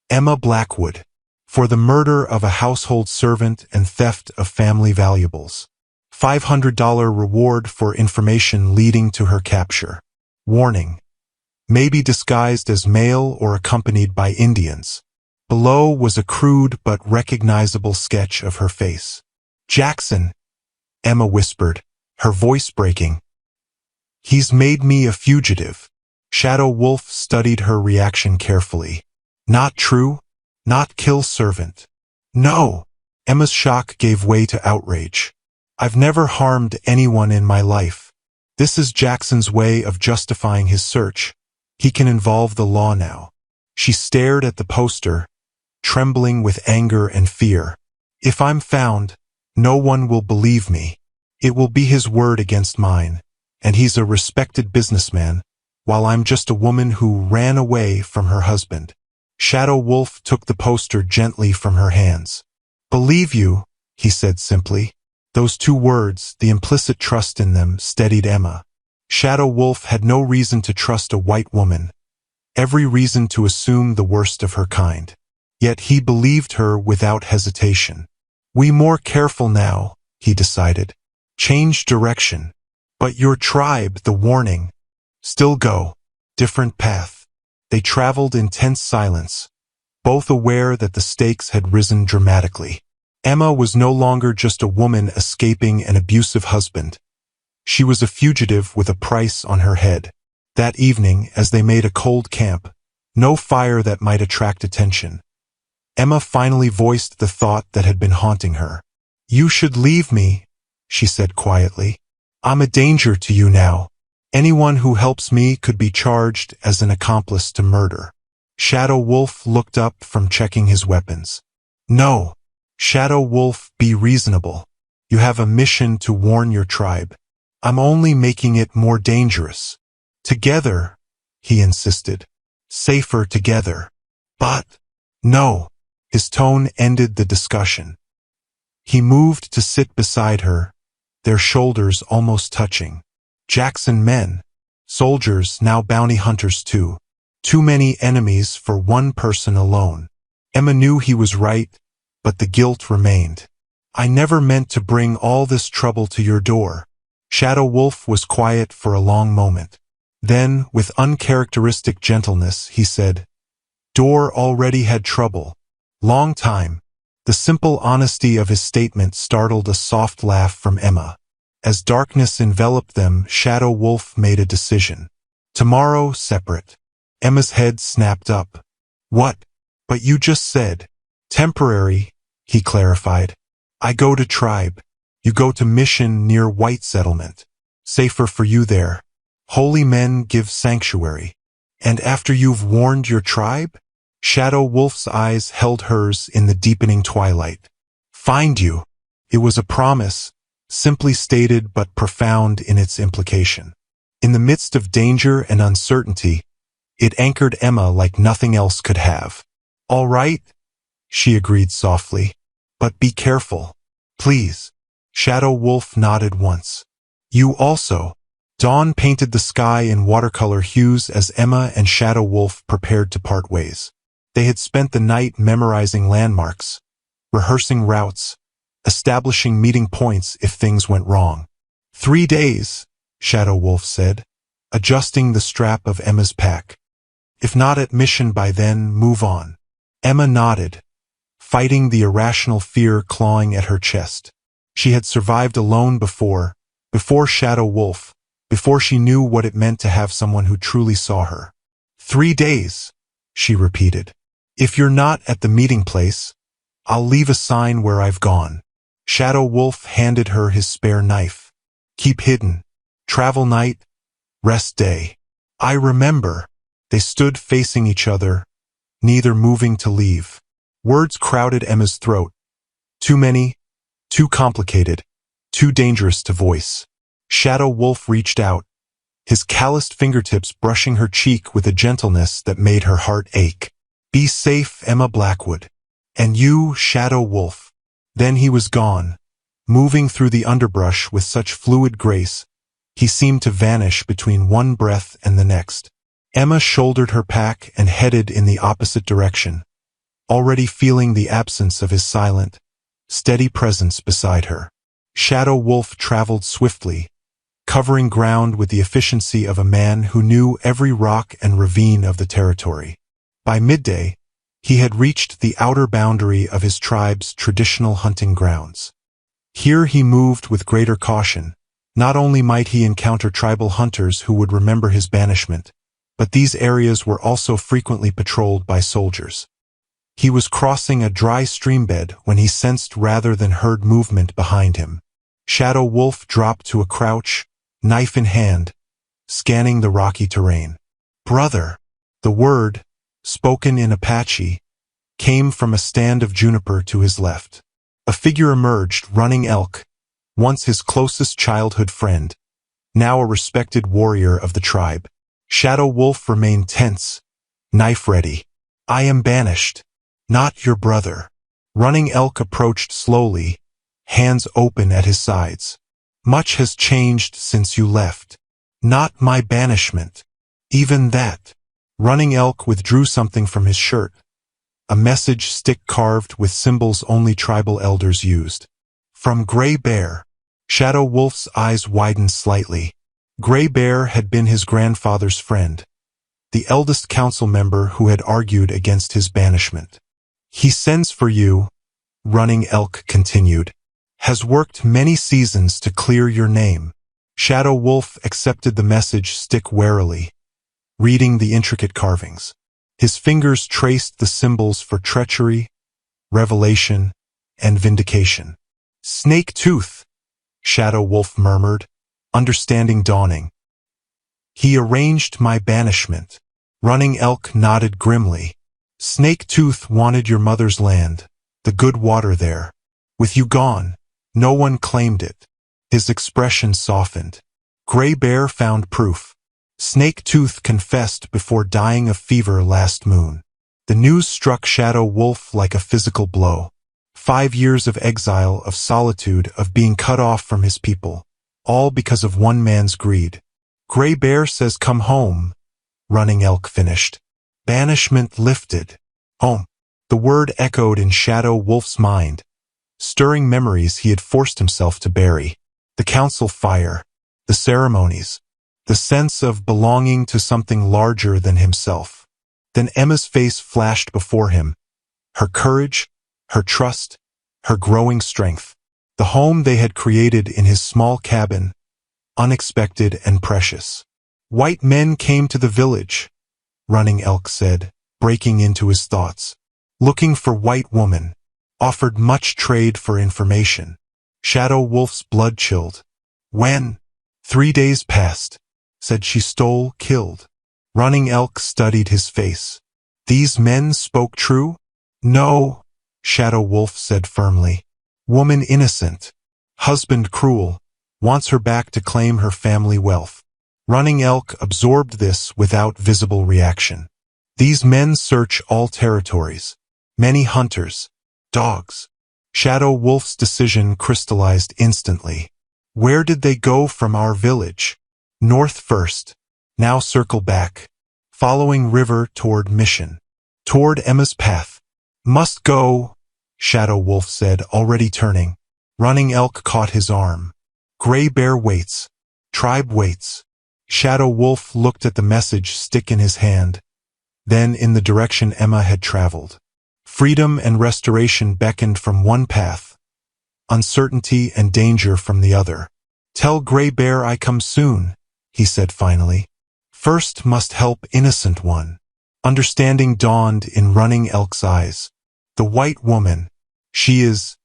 Emma Blackwood, for the murder of a household servant and theft of family valuables. $500 reward for information leading to her capture. Warning. May be disguised as male or accompanied by Indians. Below was a crude but recognizable sketch of her face. Jackson, Emma whispered, her voice breaking. He's made me a fugitive. Shadow Wolf studied her reaction carefully. Not true? not kill servant. No! Emma's shock gave way to outrage. I've never harmed anyone in my life. This is Jackson's way of justifying his search. He can involve the law now. She stared at the poster, trembling with anger and fear. If I'm found, no one will believe me. It will be his word against mine, and he's a respected businessman, while I'm just a woman who ran away from her husband. Shadow Wolf took the poster gently from her hands. Believe you, he said simply. Those two words, the implicit trust in them, steadied Emma. Shadow Wolf had no reason to trust a white woman, every reason to assume the worst of her kind. Yet he believed her without hesitation. We more careful now, he decided. Change direction. But your tribe, the warning. Still go. Different path. They traveled in tense silence, both aware that the stakes had risen dramatically. Emma was no longer just a woman escaping an abusive husband. She was a fugitive with a price on her head. That evening, as they made a cold camp, no fire that might attract attention, Emma finally voiced the thought that had been haunting her. You should leave me, she said quietly. I'm a danger to you now. Anyone who helps me could be charged as an accomplice to murder. Shadow Wolf looked up from checking his weapons. No. Shadow Wolf, be reasonable. You have a mission to warn your tribe. I'm only making it more dangerous. Together, he insisted. Safer together. But, no. His tone ended the discussion. He moved to sit beside her, their shoulders almost touching. Jackson men. Soldiers, now bounty hunters too. Too many enemies for one person alone. Emma knew he was right, but the guilt remained. I never meant to bring all this trouble to your door. Shadow Wolf was quiet for a long moment. Then, with uncharacteristic gentleness, he said, Door already had trouble. Long time. The simple honesty of his statement startled a soft laugh from Emma. As darkness enveloped them, Shadow Wolf made a decision. Tomorrow, separate. Emma's head snapped up. What? But you just said. Temporary, he clarified. I go to tribe. You go to mission near White Settlement. Safer for you there. Holy men give sanctuary. And after you've warned your tribe? Shadow Wolf's eyes held hers in the deepening twilight. Find you. It was a promise, simply stated but profound in its implication. In the midst of danger and uncertainty, it anchored Emma like nothing else could have. All right, she agreed softly. But be careful. Please. Shadow Wolf nodded once. You also. Dawn painted the sky in watercolor hues as Emma and Shadow Wolf prepared to part ways. They had spent the night memorizing landmarks, rehearsing routes, establishing meeting points if things went wrong. 3 days, Shadow Wolf said, adjusting the strap of Emma's pack. If not at mission by then, move on. Emma nodded, fighting the irrational fear clawing at her chest. She had survived alone before Shadow Wolf, before she knew what it meant to have someone who truly saw her. 3 days, she repeated. If you're not at the meeting place, I'll leave a sign where I've gone. Shadow Wolf handed her his spare knife. Keep hidden. Travel night, rest day. I remember. They stood facing each other, neither moving to leave. Words crowded Emma's throat. Too many, too complicated, too dangerous to voice. Shadow Wolf reached out, his calloused fingertips brushing her cheek with a gentleness that made her heart ache. Be safe, Emma Blackwood. And you, Shadow Wolf. Then he was gone, moving through the underbrush with such fluid grace, he seemed to vanish between one breath and the next. Emma shouldered her pack and headed in the opposite direction, already feeling the absence of his silent, steady presence beside her. Shadow Wolf traveled swiftly, covering ground with the efficiency of a man who knew every rock and ravine of the territory. By midday, he had reached the outer boundary of his tribe's traditional hunting grounds. Here he moved with greater caution. Not only might he encounter tribal hunters who would remember his banishment, but these areas were also frequently patrolled by soldiers. He was crossing a dry streambed when he sensed rather than heard movement behind him. Shadow Wolf dropped to a crouch, knife in hand, scanning the rocky terrain. "Brother!" The word, spoken in Apache, came from a stand of juniper to his left. A figure emerged, running Elk, once his closest childhood friend, now a respected warrior of the tribe. Shadow Wolf remained tense, knife ready. "I am banished, not your brother." Running Elk approached slowly, hands open at his sides. "Much has changed since you left." "Not my banishment." "Even that." Running Elk withdrew something from his shirt, a message stick carved with symbols only tribal elders used. "From Gray Bear." Shadow Wolf's eyes widened slightly. Gray Bear had been his grandfather's friend, the eldest council member who had argued against his banishment. "He sends for you," Running Elk continued. "Has worked many seasons to clear your name." Shadow Wolf accepted the message stick warily, reading the intricate carvings. His fingers traced the symbols for treachery, revelation, and vindication. "Snake Tooth," Shadow Wolf murmured, understanding dawning. "He arranged my banishment." Running Elk nodded grimly. "Snake Tooth wanted your mother's land, the good water there. With you gone, no one claimed it." His expression softened. Gray Bear found proof. Snake Tooth confessed before dying of fever last moon. The news struck Shadow Wolf like a physical blow. 5 years of exile, of solitude, of being cut off from his people, all because of one man's greed. "Gray Bear says come home," Running Elk finished. "Banishment lifted." Home. The word echoed in Shadow Wolf's mind, stirring memories he had forced himself to bury. The council fire, the ceremonies, the sense of belonging to something larger than himself. Then Emma's face flashed before him, her courage, her trust, her growing strength. The home they had created in his small cabin, unexpected and precious. "White men came to the village," Running Elk said, breaking into his thoughts. "Looking for white woman. Offered much trade for information." Shadow Wolf's blood chilled. "When?" 3 days passed. Said she stole, killed. Running Elk studied his face. "These men spoke true?" "No," Shadow Wolf said firmly. "Woman innocent. Husband cruel. Wants her back to claim her family wealth." Running Elk absorbed this without visible reaction. "These men search all territories. Many hunters. Dogs." Shadow Wolf's decision crystallized instantly. "Where did they go from our village?" "North first. Now circle back. Following river toward Mission. Toward Emma's path." "Must go," Shadow Wolf said, already turning. Running Elk caught his arm. "Gray Bear waits. Tribe waits." Shadow Wolf looked at the message stick in his hand, then in the direction Emma had traveled. Freedom and restoration beckoned from one path, uncertainty and danger from the other. "Tell Gray Bear I come soon," he said finally. "First must help innocent one." Understanding dawned in Running Elk's eyes. "The white woman. She is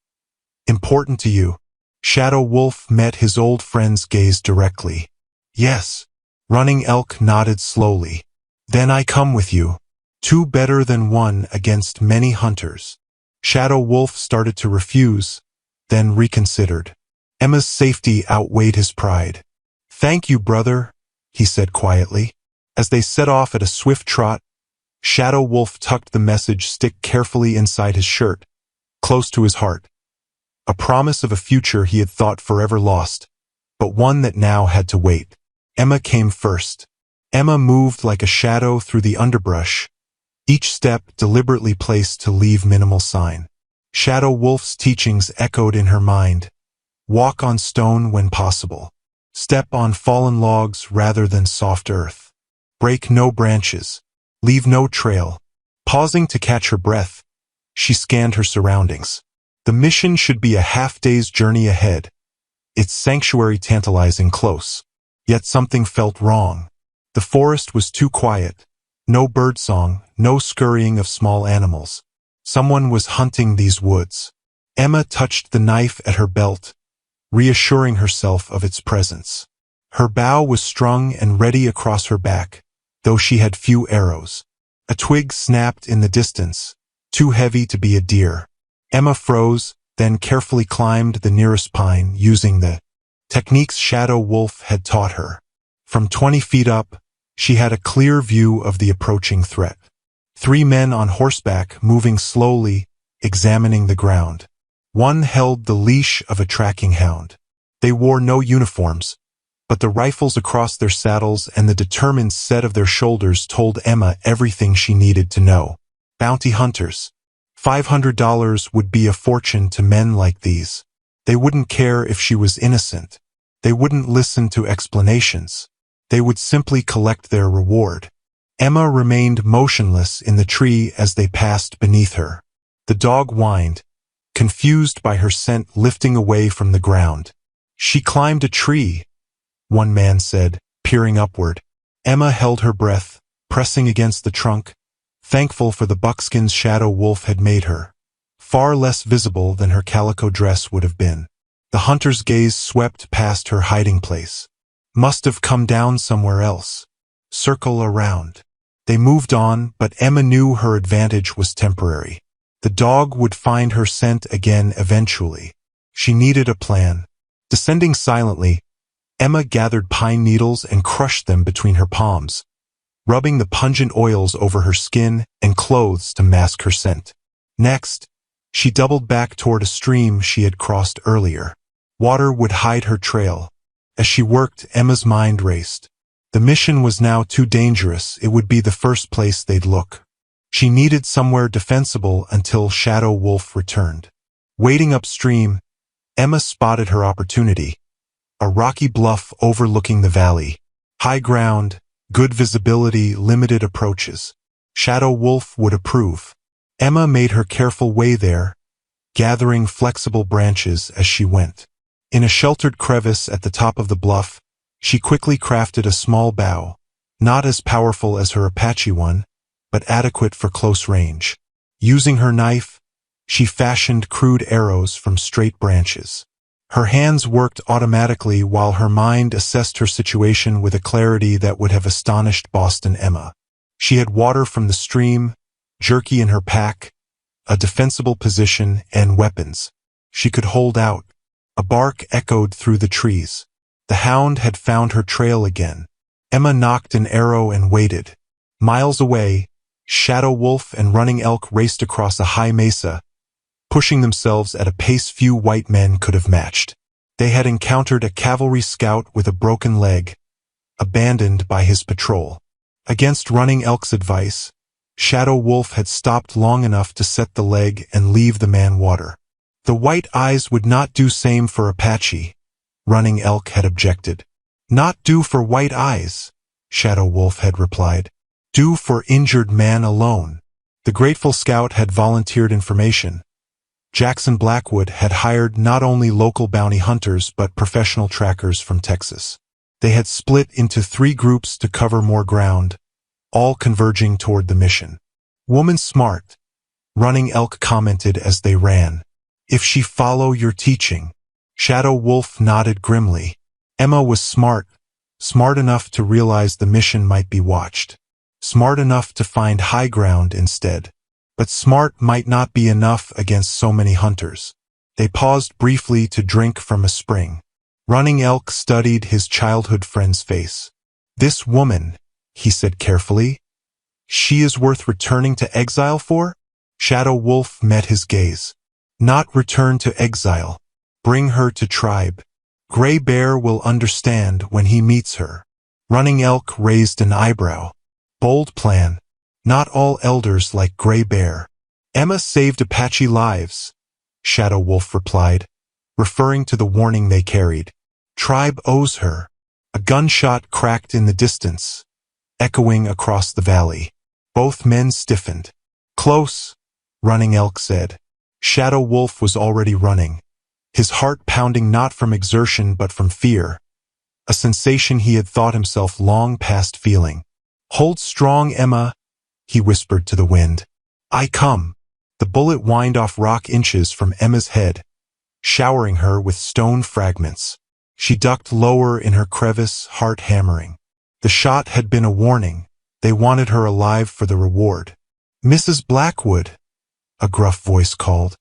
important to you." Shadow Wolf met his old friend's gaze directly. "Yes." Running Elk nodded slowly. "Then I come with you. 2 better than 1 against many hunters." Shadow Wolf started to refuse, then reconsidered. Emma's safety outweighed his pride. "Thank you, brother," he said quietly. As they set off at a swift trot, Shadow Wolf tucked the message stick carefully inside his shirt, close to his heart. A promise of a future he had thought forever lost, but one that now had to wait. Emma came first. Emma moved like a shadow through the underbrush, each step deliberately placed to leave minimal sign. Shadow Wolf's teachings echoed in her mind. Walk on stone when possible. Step on fallen logs rather than soft earth. Break no branches. Leave no trail. Pausing to catch her breath, she scanned her surroundings. The mission should be a half-day's journey ahead, its sanctuary tantalizing close. Yet something felt wrong. The forest was too quiet. No birdsong, no scurrying of small animals. Someone was hunting these woods. Emma touched the knife at her belt, reassuring herself of its presence. Her bow was strung and ready across her back, though she had few arrows. A twig snapped in the distance, too heavy to be a deer. Emma froze, then carefully climbed the nearest pine using the techniques Shadow Wolf had taught her. From 20 feet up, she had a clear view of the approaching threat. 3 men on horseback moving slowly, examining the ground. One held the leash of a tracking hound. They wore no uniforms, but the rifles across their saddles and the determined set of their shoulders told Emma everything she needed to know. Bounty hunters. $500 would be a fortune to men like these. They wouldn't care if she was innocent. They wouldn't listen to explanations. They would simply collect their reward. Emma remained motionless in the tree as they passed beneath her. The dog whined, confused by her scent lifting away from the ground. She climbed a tree, one man said, peering upward. Emma held her breath, pressing against the trunk, thankful for the buckskins Shadow Wolf had made her, far less visible than her calico dress would have been. The hunter's gaze swept past her hiding place. Must have come down somewhere else. Circle around. They moved on, but Emma knew her advantage was temporary. The dog would find her scent again eventually. She needed a plan. Descending silently, Emma gathered pine needles and crushed them between her palms, rubbing the pungent oils over her skin and clothes to mask her scent. Next, she doubled back toward a stream she had crossed earlier. Water would hide her trail. As she worked, Emma's mind raced. The mission was now too dangerous. It would be the first place they'd look. She needed somewhere defensible until Shadow Wolf returned. Wading upstream, Emma spotted her opportunity. A rocky bluff overlooking the valley. High ground, good visibility, limited approaches. Shadow Wolf would approve. Emma made her careful way there, gathering flexible branches as she went. In a sheltered crevice at the top of the bluff, she quickly crafted a small bow, not as powerful as her Apache one, but adequate for close range. Using her knife, she fashioned crude arrows from straight branches. Her hands worked automatically while her mind assessed her situation with a clarity that would have astonished Boston Emma. She had water from the stream, jerky in her pack, a defensible position, and weapons. She could hold out. A bark echoed through the trees. The hound had found her trail again. Emma nocked an arrow and waited. Miles away, Shadow Wolf and Running Elk raced across a high mesa, pushing themselves at a pace few white men could have matched. They had encountered a cavalry scout with a broken leg, abandoned by his patrol. Against Running Elk's advice, Shadow Wolf had stopped long enough to set the leg and leave the man water. The white eyes would not do same for Apache, Running Elk had objected. Not do for white eyes, Shadow Wolf had replied. Do for injured man alone. The grateful scout had volunteered information. Jackson Blackwood had hired not only local bounty hunters but professional trackers from Texas. They had split into 3 groups to cover more ground, all converging toward the mission. Woman smart, Running Elk commented as they ran. If she follow your teaching. Shadow Wolf nodded grimly. Emma was smart enough to realize the mission might be watched. Smart enough to find high ground instead. But smart might not be enough against so many hunters. They paused briefly to drink from a spring. Running Elk studied his childhood friend's face. This woman, he said carefully. She is worth returning to exile for? Shadow Wolf met his gaze. Not return to exile. Bring her to tribe. Gray Bear will understand when he meets her. Running Elk raised an eyebrow. Bold plan. Not all elders like Gray Bear. Emma saved Apache lives, Shadow Wolf replied, referring to the warning they carried. Tribe owes her. A gunshot cracked in the distance, echoing across the valley. Both men stiffened. Close, Running Elk said. Shadow Wolf was already running, his heart pounding not from exertion but from fear, a sensation he had thought himself long past feeling. Hold strong, Emma, he whispered to the wind. I come. The bullet whined off rock inches from Emma's head, showering her with stone fragments. She ducked lower in her crevice, heart hammering. The shot had been a warning. They wanted her alive for the reward. "Mrs. Blackwood," a gruff voice called.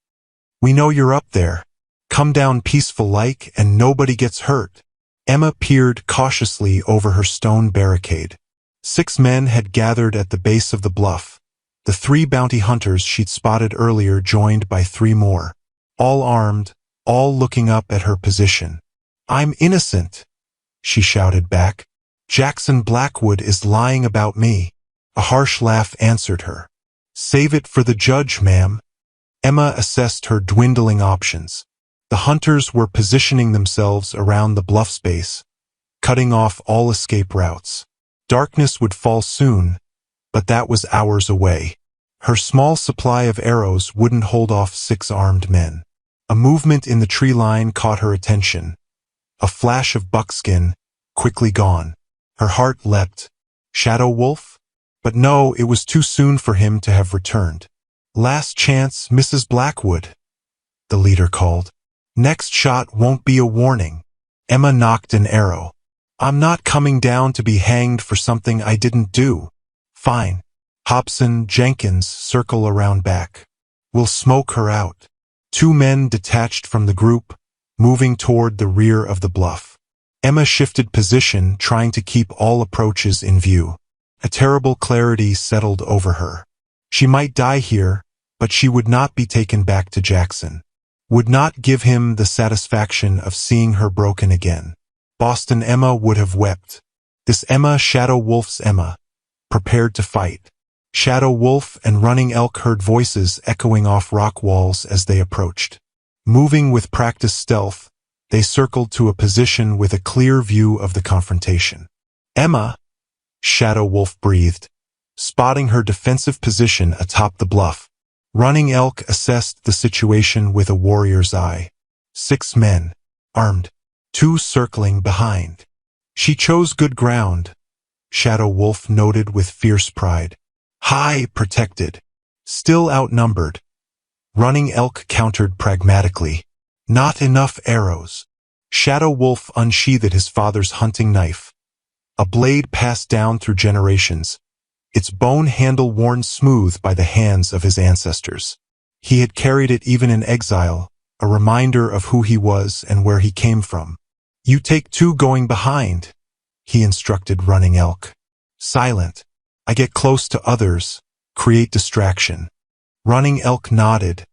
"We know you're up there. Come down peaceful-like and nobody gets hurt." Emma peered cautiously over her stone barricade. 6 men had gathered at the base of the bluff. The 3 bounty hunters she'd spotted earlier joined by 3 more. All armed, all looking up at her position. "I'm innocent," she shouted back. "Jackson Blackwood is lying about me." A harsh laugh answered her. "Save it for the judge, ma'am." Emma assessed her dwindling options. The hunters were positioning themselves around the bluff space, cutting off all escape routes. Darkness would fall soon, but that was hours away. Her small supply of arrows wouldn't hold off 6 armed men. A movement in the tree line caught her attention. A flash of buckskin, quickly gone. Her heart leapt. Shadow Wolf? But no, it was too soon for him to have returned. "Last chance, Mrs. Blackwood," the leader called. "Next shot won't be a warning." Emma knocked an arrow. "I'm not coming down to be hanged for something I didn't do." "Fine. Hobson, Jenkins, circle around back. We'll smoke her out." 2 men detached from the group, moving toward the rear of the bluff. Emma shifted position, trying to keep all approaches in view. A terrible clarity settled over her. She might die here, but she would not be taken back to Jackson. Would not give him the satisfaction of seeing her broken again. Boston Emma would have wept. This Emma, Shadow Wolf's Emma, prepared to fight. Shadow Wolf and Running Elk heard voices echoing off rock walls as they approached. Moving with practiced stealth, they circled to a position with a clear view of the confrontation. "Emma," Shadow Wolf breathed, spotting her defensive position atop the bluff. Running Elk assessed the situation with a warrior's eye. 6 men, armed, 2 circling behind. She chose good ground, Shadow Wolf noted with fierce pride. High protected, still outnumbered. Running Elk countered pragmatically. Not enough arrows. Shadow Wolf unsheathed his father's hunting knife. A blade passed down through generations, its bone handle worn smooth by the hands of his ancestors. He had carried it even in exile, a reminder of who he was and where he came from. "You take 2 going behind," he instructed Running Elk. "Silent. I get close to others, create distraction." Running Elk nodded,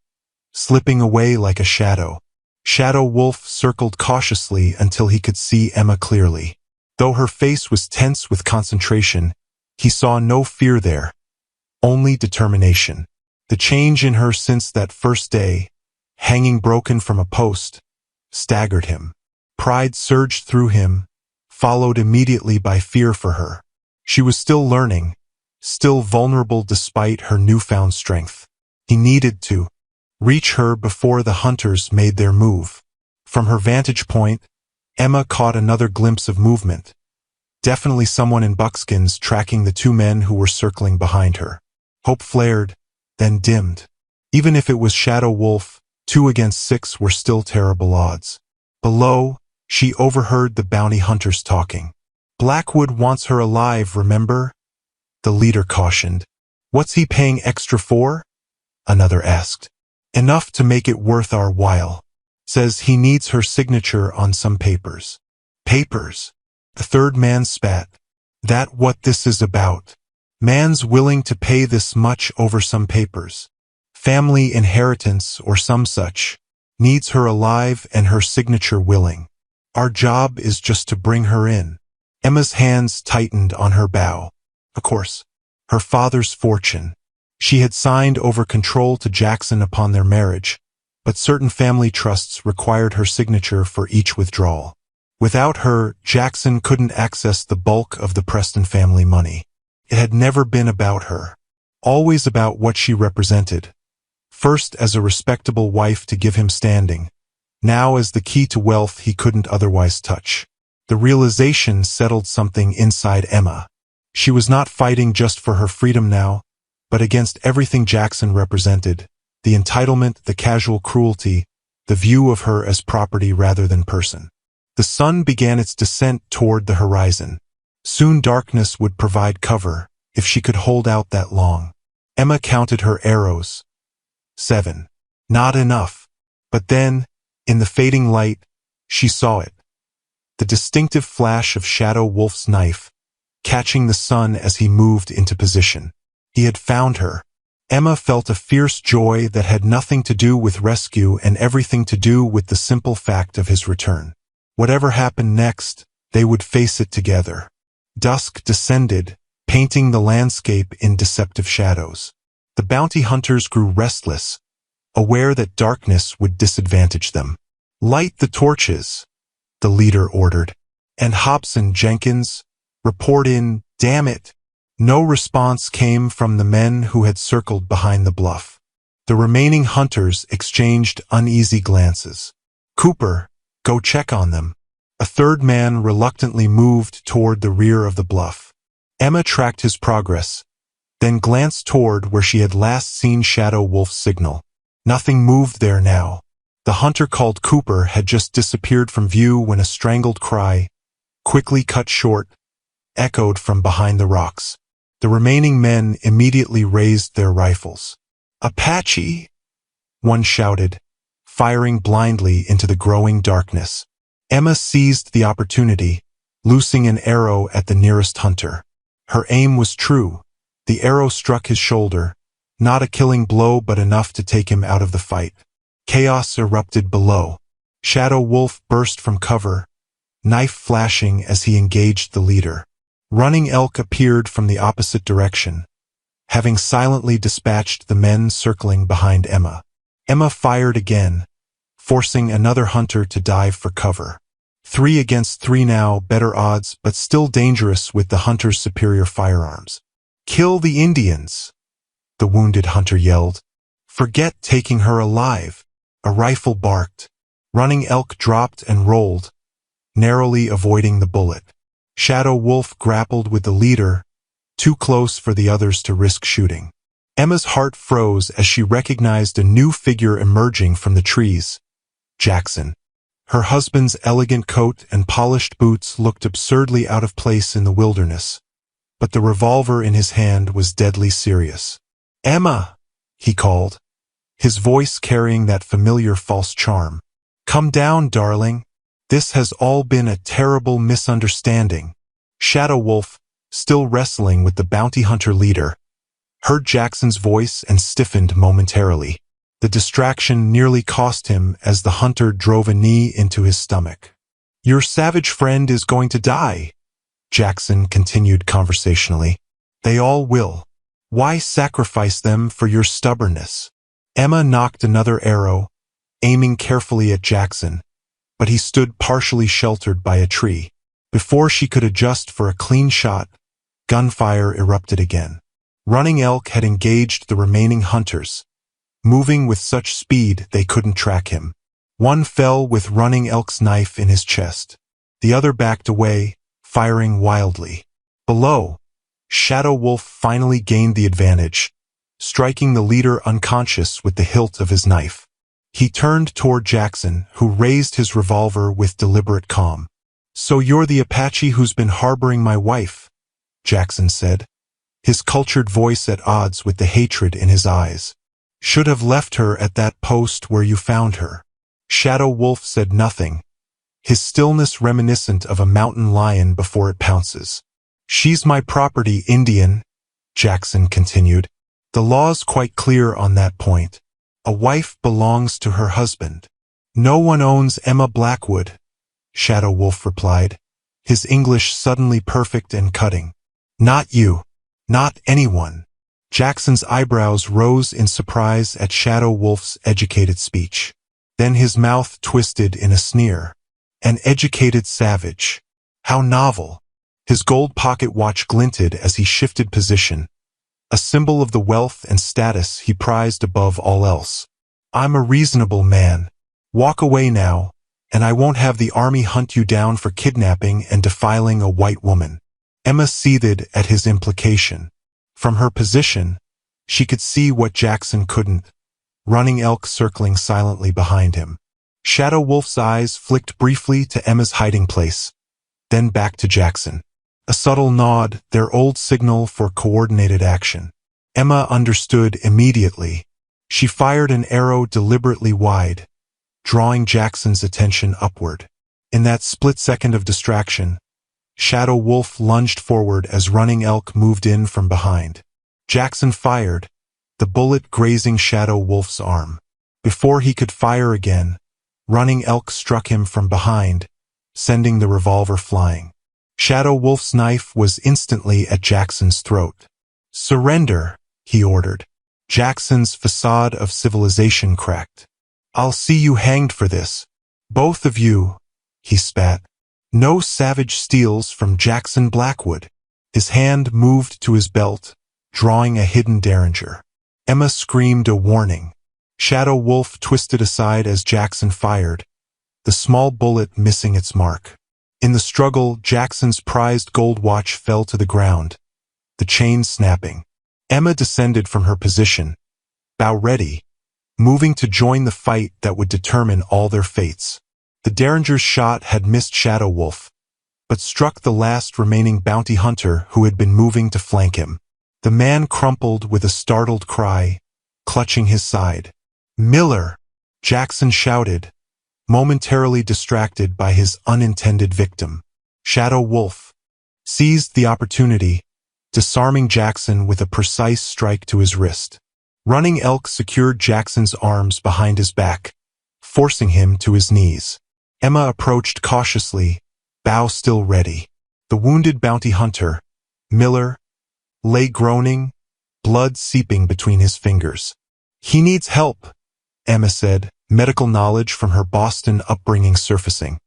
slipping away like a shadow. Shadow Wolf circled cautiously until he could see Emma clearly. Though her face was tense with concentration, he saw no fear there, only determination. The change in her since that first day, hanging broken from a post, staggered him. Pride surged through him, followed immediately by fear for her. She was still learning, still vulnerable despite her newfound strength. He needed to reach her before the hunters made their move. From her vantage point, Emma caught another glimpse of movement. Definitely someone in buckskins tracking the 2 men who were circling behind her. Hope flared, then dimmed. Even if it was Shadow Wolf, 2 against 6 were still terrible odds. Below, she overheard the bounty hunters talking. "Blackwood wants her alive, remember?" the leader cautioned. "What's he paying extra for?" another asked. "Enough to make it worth our while. Says he needs her signature on some papers." "Papers?" the 3rd man spat. "That what this is about? Man's willing to pay this much over some papers. Family inheritance or some such. Needs her alive and her signature willing. Our job is just to bring her in." Emma's hands tightened on her bow. Of course, her father's fortune. She had signed over control to Jackson upon their marriage, but certain family trusts required her signature for each withdrawal. Without her, Jackson couldn't access the bulk of the Preston family money. It had never been about her. Always about what she represented. First as a respectable wife to give him standing, now as the key to wealth he couldn't otherwise touch. The realization settled something inside Emma. She was not fighting just for her freedom now, but against everything Jackson represented, The entitlement, the casual cruelty, the view of her as property rather than person. The sun began its descent toward the horizon. Soon darkness would provide cover, if she could hold out that long. Emma counted her arrows. 7. Not enough. But then, in the fading light, she saw it. The distinctive flash of Shadow Wolf's knife, catching the sun as he moved into position. He had found her. Emma felt a fierce joy that had nothing to do with rescue and everything to do with the simple fact of his return. Whatever happened next, they would face it together. Dusk descended, painting the landscape in deceptive shadows. The bounty hunters grew restless, aware that darkness would disadvantage them. "Light the torches," the leader ordered. "And Hobson, Jenkins, report in, damn it." No response came from the men who had circled behind the bluff. The remaining hunters exchanged uneasy glances. "Cooper, go check on them." A third man reluctantly moved toward the rear of the bluff. Emma tracked his progress, then glanced toward where she had last seen Shadow Wolf's signal. Nothing moved there now. The hunter called Cooper had just disappeared from view when a strangled cry, quickly cut short, echoed from behind the rocks. The remaining men immediately raised their rifles. "Apache!" one shouted, firing blindly into the growing darkness. Emma seized the opportunity, loosing an arrow at the nearest hunter. Her aim was true. The arrow struck his shoulder, not a killing blow but enough to take him out of the fight. Chaos erupted below. Shadow Wolf burst from cover, knife flashing as he engaged the leader. Running Elk appeared from the opposite direction, having silently dispatched the men circling behind Emma. Emma fired again, forcing another hunter to dive for cover. 3 against 3 now, better odds, but still dangerous with the hunter's superior firearms. "Kill the Indians," the wounded hunter yelled. "Forget taking her alive." A rifle barked. Running Elk dropped and rolled, narrowly avoiding the bullet. Shadow Wolf grappled with the leader, too close for the others to risk shooting. Emma's heart froze as she recognized a new figure emerging from the trees. Jackson. Her husband's elegant coat and polished boots looked absurdly out of place in the wilderness, but the revolver in his hand was deadly serious. "Emma," he called, his voice carrying that familiar false charm. "Come down, darling. This has all been a terrible misunderstanding." Shadow Wolf, still wrestling with the bounty hunter leader, heard Jackson's voice and stiffened momentarily. The distraction nearly cost him as the hunter drove a knee into his stomach. "Your savage friend is going to die," Jackson continued conversationally. "They all will. Why sacrifice them for your stubbornness?" Emma knocked another arrow, aiming carefully at Jackson, but he stood partially sheltered by a tree. Before she could adjust for a clean shot, gunfire erupted again. Running Elk had engaged the remaining hunters, moving with such speed they couldn't track him. One fell with Running Elk's knife in his chest. The other backed away, firing wildly. Below, Shadow Wolf finally gained the advantage, striking the leader unconscious with the hilt of his knife. He turned toward Jackson, who raised his revolver with deliberate calm. "So you're the Apache who's been harboring my wife," Jackson said, his cultured voice at odds with the hatred in his eyes. "Should have left her at that post where you found her." Shadow Wolf said nothing, his stillness reminiscent of a mountain lion before it pounces. "She's my property, Indian," Jackson continued. "The law's quite clear on that point. A wife belongs to her husband. No one owns Emma Blackwood," Shadow Wolf replied, his English suddenly perfect and cutting. "Not you. Not anyone." Jackson's eyebrows rose in surprise at Shadow Wolf's educated speech. Then his mouth twisted in a sneer. "An educated savage. How novel." His gold pocket watch glinted as he shifted position, a symbol of the wealth and status he prized above all else. "I'm a reasonable man. Walk away now, and I won't have the army hunt you down for kidnapping and defiling a white woman." Emma seethed at his implication. From her position, she could see what Jackson couldn't. running elk circling silently behind him. Shadow Wolf's eyes flicked briefly to Emma's hiding place, then back to Jackson. A subtle nod, their old signal for coordinated action. Emma understood immediately. She fired an arrow deliberately wide, drawing Jackson's attention upward. In that split second of distraction, Shadow Wolf lunged forward as running elk moved in from behind. Jackson fired, the bullet grazing Shadow Wolf's arm. Before he could fire again, running elk struck him from behind, sending the revolver flying. Shadow Wolf's knife was instantly at Jackson's throat. "Surrender," he ordered. Jackson's facade of civilization cracked. "I'll see you hanged for this. Both of you," he spat. No savage steals from Jackson Blackwood. His hand moved to his belt, drawing a hidden derringer. Emma screamed a warning. Shadow Wolf twisted aside as Jackson fired, the small bullet missing its mark. In the struggle, Jackson's prized gold watch fell to the ground, the chain snapping. Emma descended from her position, bow ready, moving to join the fight that would determine all their fates. The derringer's shot had missed Shadow Wolf, but struck the last remaining bounty hunter who had been moving to flank him. The man crumpled with a startled cry, clutching his side. "Miller!" Jackson shouted, momentarily distracted by his unintended victim. Shadow Wolf seized the opportunity, disarming Jackson with a precise strike to his wrist. Running elk secured Jackson's arms behind his back, forcing him to his knees. Emma approached cautiously, bow still ready. The wounded bounty hunter, Miller, lay groaning, blood seeping between his fingers. "He needs help," Emma said, medical knowledge from her Boston upbringing surfacing.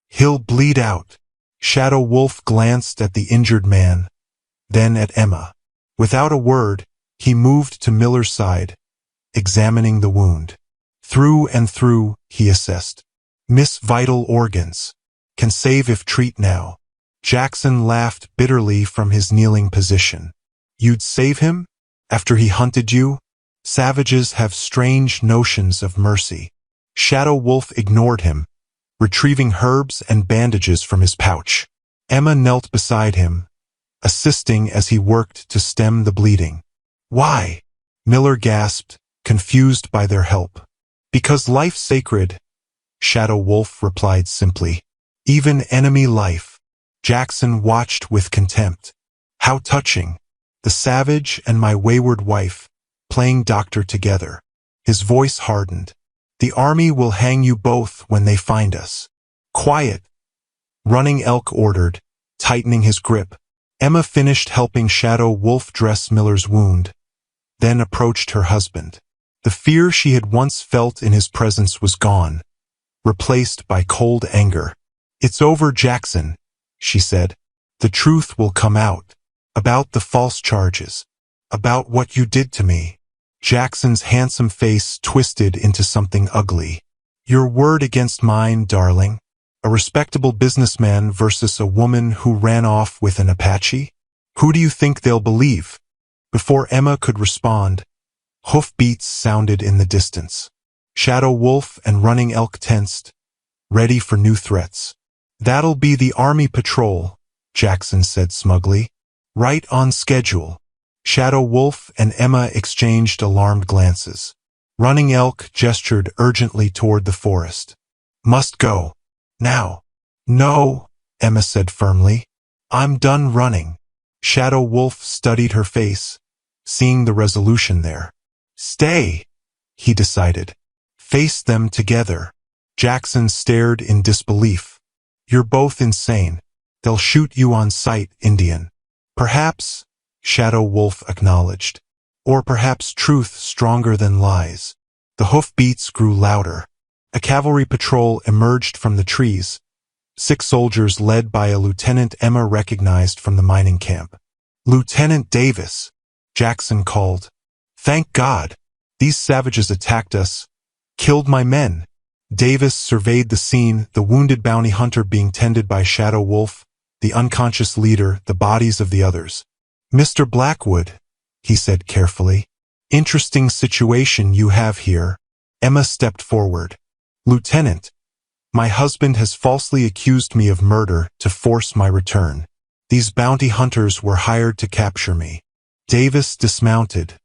"He'll bleed out." Shadow Wolf glanced at the injured man, then at Emma. Without a word, he moved to Miller's side, examining the wound. "Through and through," he assessed. "Miss vital organs. Can save if treat now." Jackson laughed bitterly from his kneeling position. "You'd save him? After he hunted you? Savages have strange notions of mercy." Shadow Wolf ignored him, retrieving herbs and bandages from his pouch. Emma knelt beside him, assisting as he worked to stem the bleeding. "Why?" Miller gasped, confused by their help. "Because life's sacred," Shadow Wolf replied simply. "Even enemy life." Jackson watched with contempt. "How touching. The savage and my wayward wife, playing doctor together." His voice hardened. "The army will hang you both when they find us." "Quiet," Running Elk ordered, tightening his grip. Emma finished helping Shadow Wolf dress Miller's wound, then approached her husband. The fear she had once felt in his presence was gone, replaced by cold anger. "It's over, Jackson," she said. "The truth will come out. About the false charges. About what you did to me." Jackson's handsome face twisted into something ugly. "Your word against mine, darling. A respectable businessman versus a woman who ran off with an Apache? Who do you think they'll believe?" Before Emma could respond, hoofbeats sounded in the distance. Shadow Wolf and Running Elk tensed, ready for new threats. "That'll be the Army patrol," Jackson said smugly. "Right on schedule." Shadow Wolf and Emma exchanged alarmed glances. Running Elk gestured urgently toward the forest. "Must go. Now." "No," Emma said firmly. "I'm done running." Shadow Wolf studied her face, seeing the resolution there. "Stay," he decided. "Face them together." Jackson stared in disbelief. "You're both insane. They'll shoot you on sight, Indian." "Perhaps," Shadow Wolf acknowledged. "Or perhaps truth stronger than lies." The hoofbeats grew louder. A cavalry patrol emerged from the trees, 6 soldiers led by a lieutenant Emma recognized from the mining camp. "Lieutenant Davis," Jackson called. "Thank God. These savages attacked us, killed my men." Davis surveyed the scene, the wounded bounty hunter being tended by Shadow Wolf, the unconscious leader, the bodies of the others. "Mr. Blackwood," he said carefully. Interesting situation you have here. Emma stepped forward. Lieutenant, my husband has falsely accused me of murder to force my return. These bounty hunters were hired to capture me. Davis dismounted,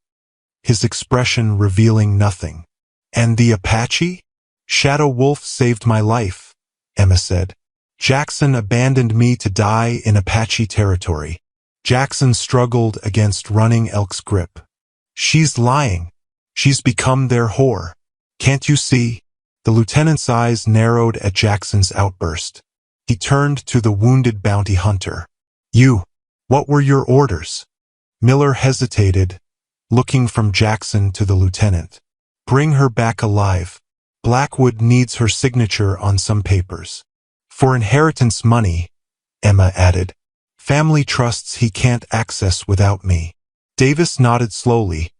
his expression revealing nothing. And the Apache? Shadow Wolf saved my life, Emma said. Jackson abandoned me to die in Apache territory. Jackson struggled against Running Elk's grip. She's lying. She's become their whore. Can't you see? The lieutenant's eyes narrowed at Jackson's outburst. He turned to the wounded bounty hunter. You, what were your orders? Miller hesitated, looking from Jackson to the lieutenant. Bring her back alive. Blackwood needs her signature on some papers. For inheritance money, Emma added. Family trusts he can't access without me. Davis nodded slowly,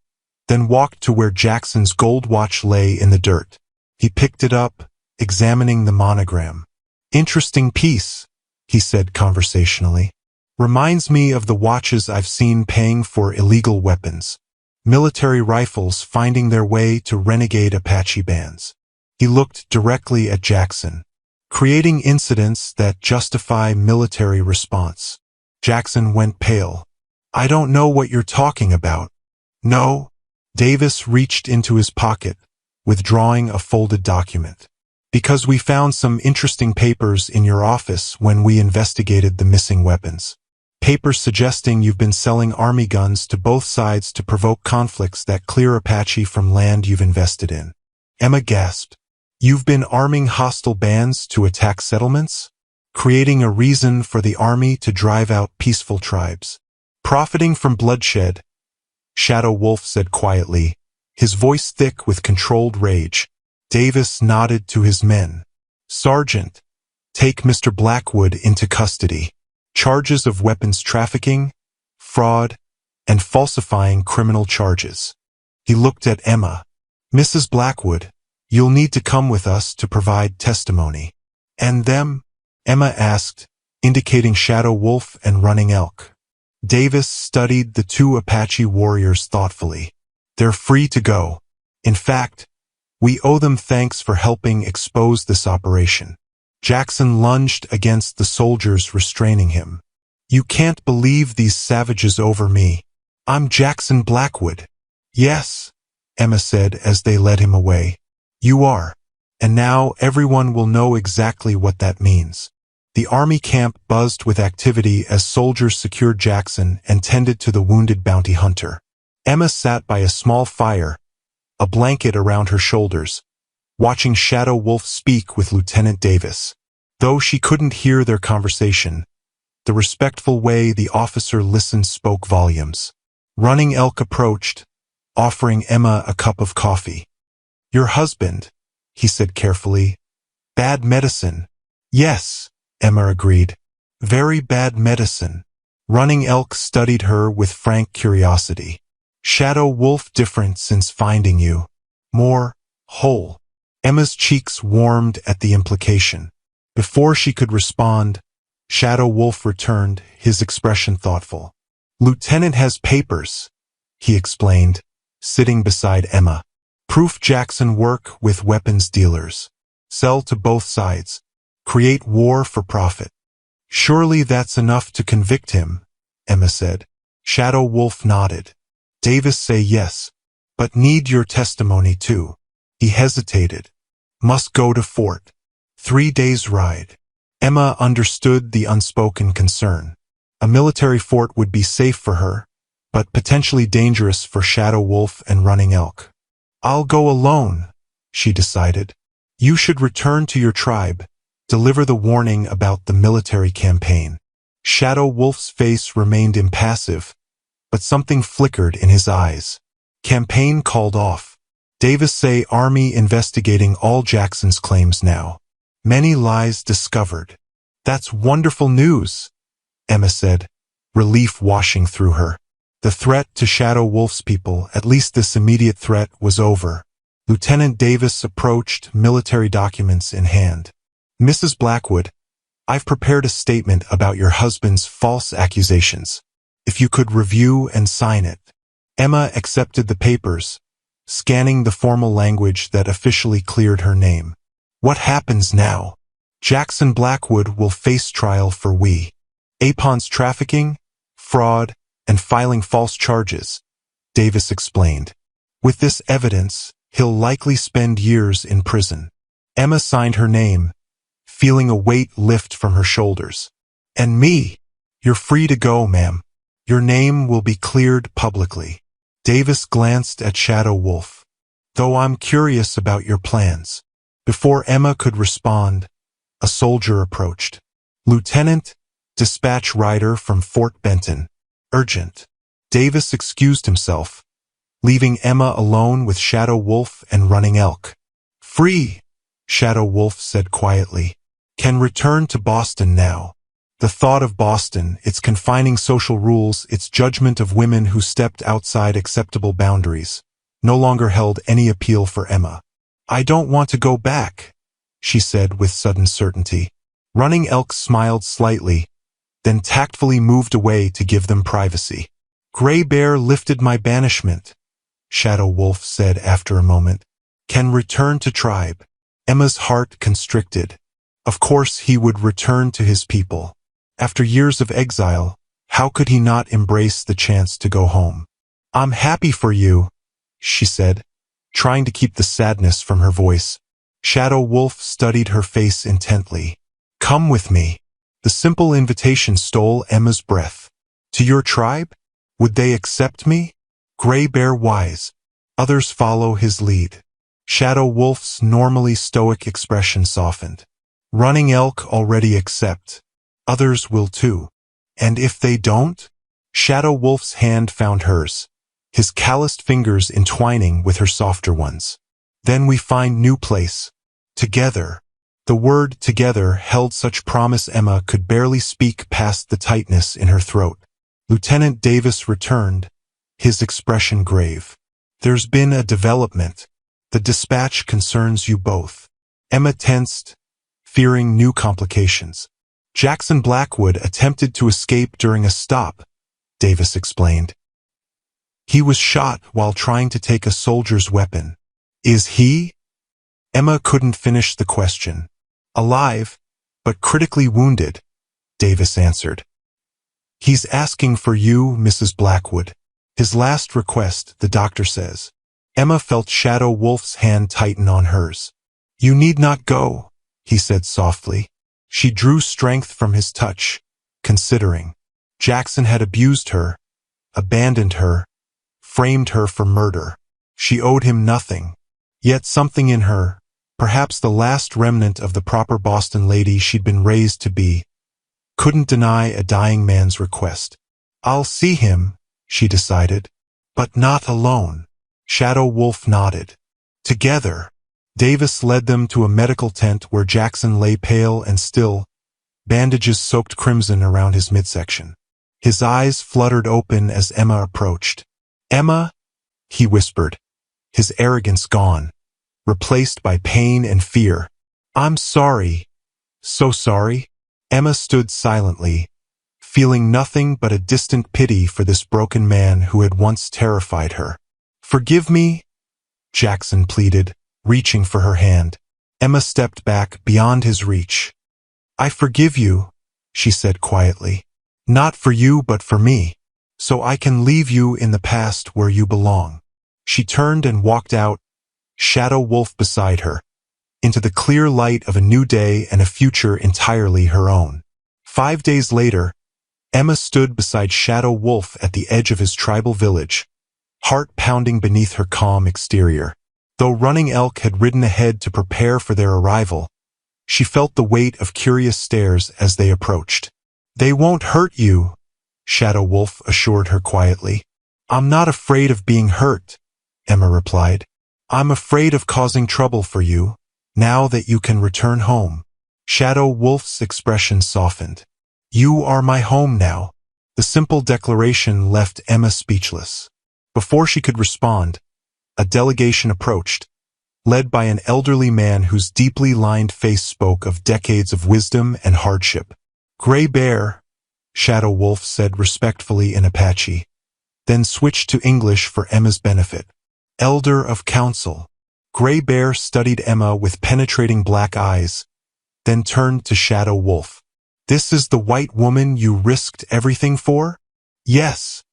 then walked to where Jackson's gold watch lay in the dirt. He picked it up, examining the monogram. Interesting piece, he said conversationally. Reminds me of the watches I've seen paying for illegal weapons. Military rifles finding their way to renegade Apache bands. He looked directly at Jackson, creating incidents that justify military response. Jackson went pale. I don't know what you're talking about. No. Davis reached into his pocket, withdrawing a folded document. Because we found some interesting papers in your office when we investigated the missing weapons. Papers suggesting you've been selling army guns to both sides to provoke conflicts that clear Apache from land you've invested in. Emma gasped. You've been arming hostile bands to attack settlements? Creating a reason for the army to drive out peaceful tribes. Profiting from bloodshed, Shadow Wolf said quietly, his voice thick with controlled rage. Davis nodded to his men. Sergeant, take Mr. Blackwood into custody. Charges of weapons trafficking, fraud, and falsifying criminal charges. He looked at Emma. Mrs. Blackwood, you'll need to come with us to provide testimony. And them? Emma asked, indicating Shadow Wolf and Running Elk. Davis studied the two Apache warriors thoughtfully. They're free to go. In fact, we owe them thanks for helping expose this operation. Jackson lunged against the soldiers restraining him. You can't believe these savages over me. I'm Jackson Blackwood. Yes, Emma said as they led him away. You are. And now everyone will know exactly what that means. The army camp buzzed with activity as soldiers secured Jackson and tended to the wounded bounty hunter. Emma sat by a small fire, a blanket around her shoulders, watching Shadow Wolf speak with Lieutenant Davis. Though she couldn't hear their conversation, the respectful way the officer listened spoke volumes. Running Elk approached, offering Emma a cup of coffee. Your husband, he said carefully. Bad medicine. Yes, Emma agreed. Very bad medicine. Running Elk studied her with frank curiosity. Shadow Wolf different since finding you. More whole. Emma's cheeks warmed at the implication. Before she could respond, Shadow Wolf returned, his expression thoughtful. Lieutenant has papers, he explained, sitting beside Emma. Proof Jackson work with weapons dealers. Sell to both sides. Create war for profit. Surely that's enough to convict him, Emma said. Shadow Wolf nodded. Davis say yes, but need your testimony too. He hesitated. Must go to fort. 3 days ride. Emma understood the unspoken concern. A military fort would be safe for her, but potentially dangerous for Shadow Wolf and Running Elk. I'll go alone, she decided. You should return to your tribe, deliver the warning about the military campaign. Shadow Wolf's face remained impassive, but something flickered in his eyes. Campaign called off. Davis say Army investigating all Jackson's claims now. Many lies discovered. That's wonderful news, Emma said, relief washing through her. The threat to Shadow Wolf's people, at least this immediate threat, was over. Lieutenant Davis approached, military documents in hand. Mrs. Blackwood, I've prepared a statement about your husband's false accusations. If you could review and sign it. Emma accepted the papers, scanning the formal language that officially cleared her name. What happens now? Jackson Blackwood will face trial for weapons trafficking, fraud, and filing false charges, Davis explained. With this evidence, he'll likely spend years in prison. Emma signed her name, feeling a weight lift from her shoulders. And me? You're free to go, ma'am. Your name will be cleared publicly. Davis glanced at Shadow Wolf. Though I'm curious about your plans. Before Emma could respond, a soldier approached. Lieutenant, dispatch rider from Fort Benton. Urgent. Davis excused himself, leaving Emma alone with Shadow Wolf and Running Elk. Free, Shadow Wolf said quietly. Can return to Boston now. The thought of Boston, its confining social rules, its judgment of women who stepped outside acceptable boundaries, no longer held any appeal for Emma. I don't want to go back, she said with sudden certainty. Running Elk smiled slightly, then tactfully moved away to give them privacy. Gray Bear lifted my banishment, Shadow Wolf said after a moment. Can return to tribe. Emma's heart constricted. Of course he would return to his people. After years of exile, how could he not embrace the chance to go home? I'm happy for you, she said, trying to keep the sadness from her voice. Shadow Wolf studied her face intently. Come with me. The simple invitation stole Emma's breath. To your tribe? Would they accept me? Gray Bear wise. Others follow his lead. Shadow Wolf's normally stoic expression softened. Running Elk already accept. Others will too. And if they don't? Shadow Wolf's hand found hers, his calloused fingers entwining with her softer ones. Then we find new place. Together. The word together held such promise Emma could barely speak past the tightness in her throat. Lieutenant Davis returned, his expression grave. There's been a development. The dispatch concerns you both. Emma tensed, fearing new complications. Jackson Blackwood attempted to escape during a stop, Davis explained. He was shot while trying to take a soldier's weapon. Is he? Emma couldn't finish the question. Alive, but critically wounded, Davis answered. He's asking for you, Mrs. Blackwood. His last request, the doctor says. Emma felt Shadow Wolf's hand tighten on hers. You need not go, he said softly. She drew strength from his touch, considering. Jackson had abused her, abandoned her, framed her for murder. She owed him nothing. Yet something in her, perhaps the last remnant of the proper Boston lady she'd been raised to be, couldn't deny a dying man's request. I'll see him, she decided, but not alone. Shadow Wolf nodded. Together. Davis led them to a medical tent where Jackson lay pale and still, bandages soaked crimson around his midsection. His eyes fluttered open as Emma approached. Emma, he whispered, his arrogance gone, replaced by pain and fear. I'm sorry. So sorry. Emma stood silently, feeling nothing but a distant pity for this broken man who had once terrified her. Forgive me, Jackson pleaded, reaching for her hand. Emma stepped back beyond his reach. I forgive you, she said quietly. Not for you but for me, so I can leave you in the past where you belong. She turned and walked out, Shadow Wolf beside her, into the clear light of a new day and a future entirely her own. 5 days later, Emma stood beside Shadow Wolf at the edge of his tribal village, heart pounding beneath her calm exterior. Though Running Elk had ridden ahead to prepare for their arrival, she felt the weight of curious stares as they approached. They won't hurt you, Shadow Wolf assured her quietly. I'm not afraid of being hurt, Emma replied. I'm afraid of causing trouble for you, now that you can return home. Shadow Wolf's expression softened. You are my home now. The simple declaration left Emma speechless. Before she could respond, a delegation approached, led by an elderly man whose deeply lined face spoke of decades of wisdom and hardship. Gray Bear, Shadow Wolf said respectfully in Apache. then switched to English for Emma's benefit. Elder of Council. Gray Bear studied Emma with penetrating black eyes, then turned to Shadow Wolf. This is the white woman you risked everything for? Yes,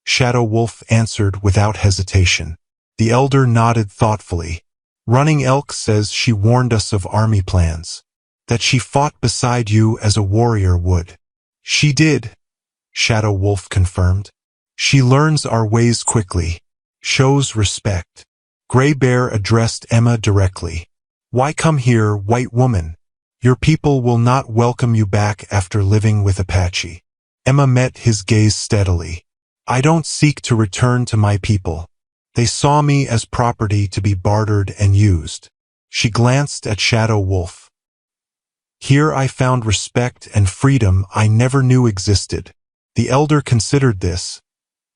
Shadow Wolf answered without hesitation. The elder nodded thoughtfully. Running Elk says she warned us of army plans, that she fought beside you as a warrior would. She did, Shadow Wolf confirmed. She learns our ways quickly, shows respect. Gray Bear addressed Emma directly. Why come here, white woman? Your people will not welcome you back after living with Apache. Emma met his gaze steadily. I don't seek to return to my people. They saw me as property to be bartered and used. She glanced at Shadow Wolf. Here I found respect and freedom I never knew existed. The elder considered this,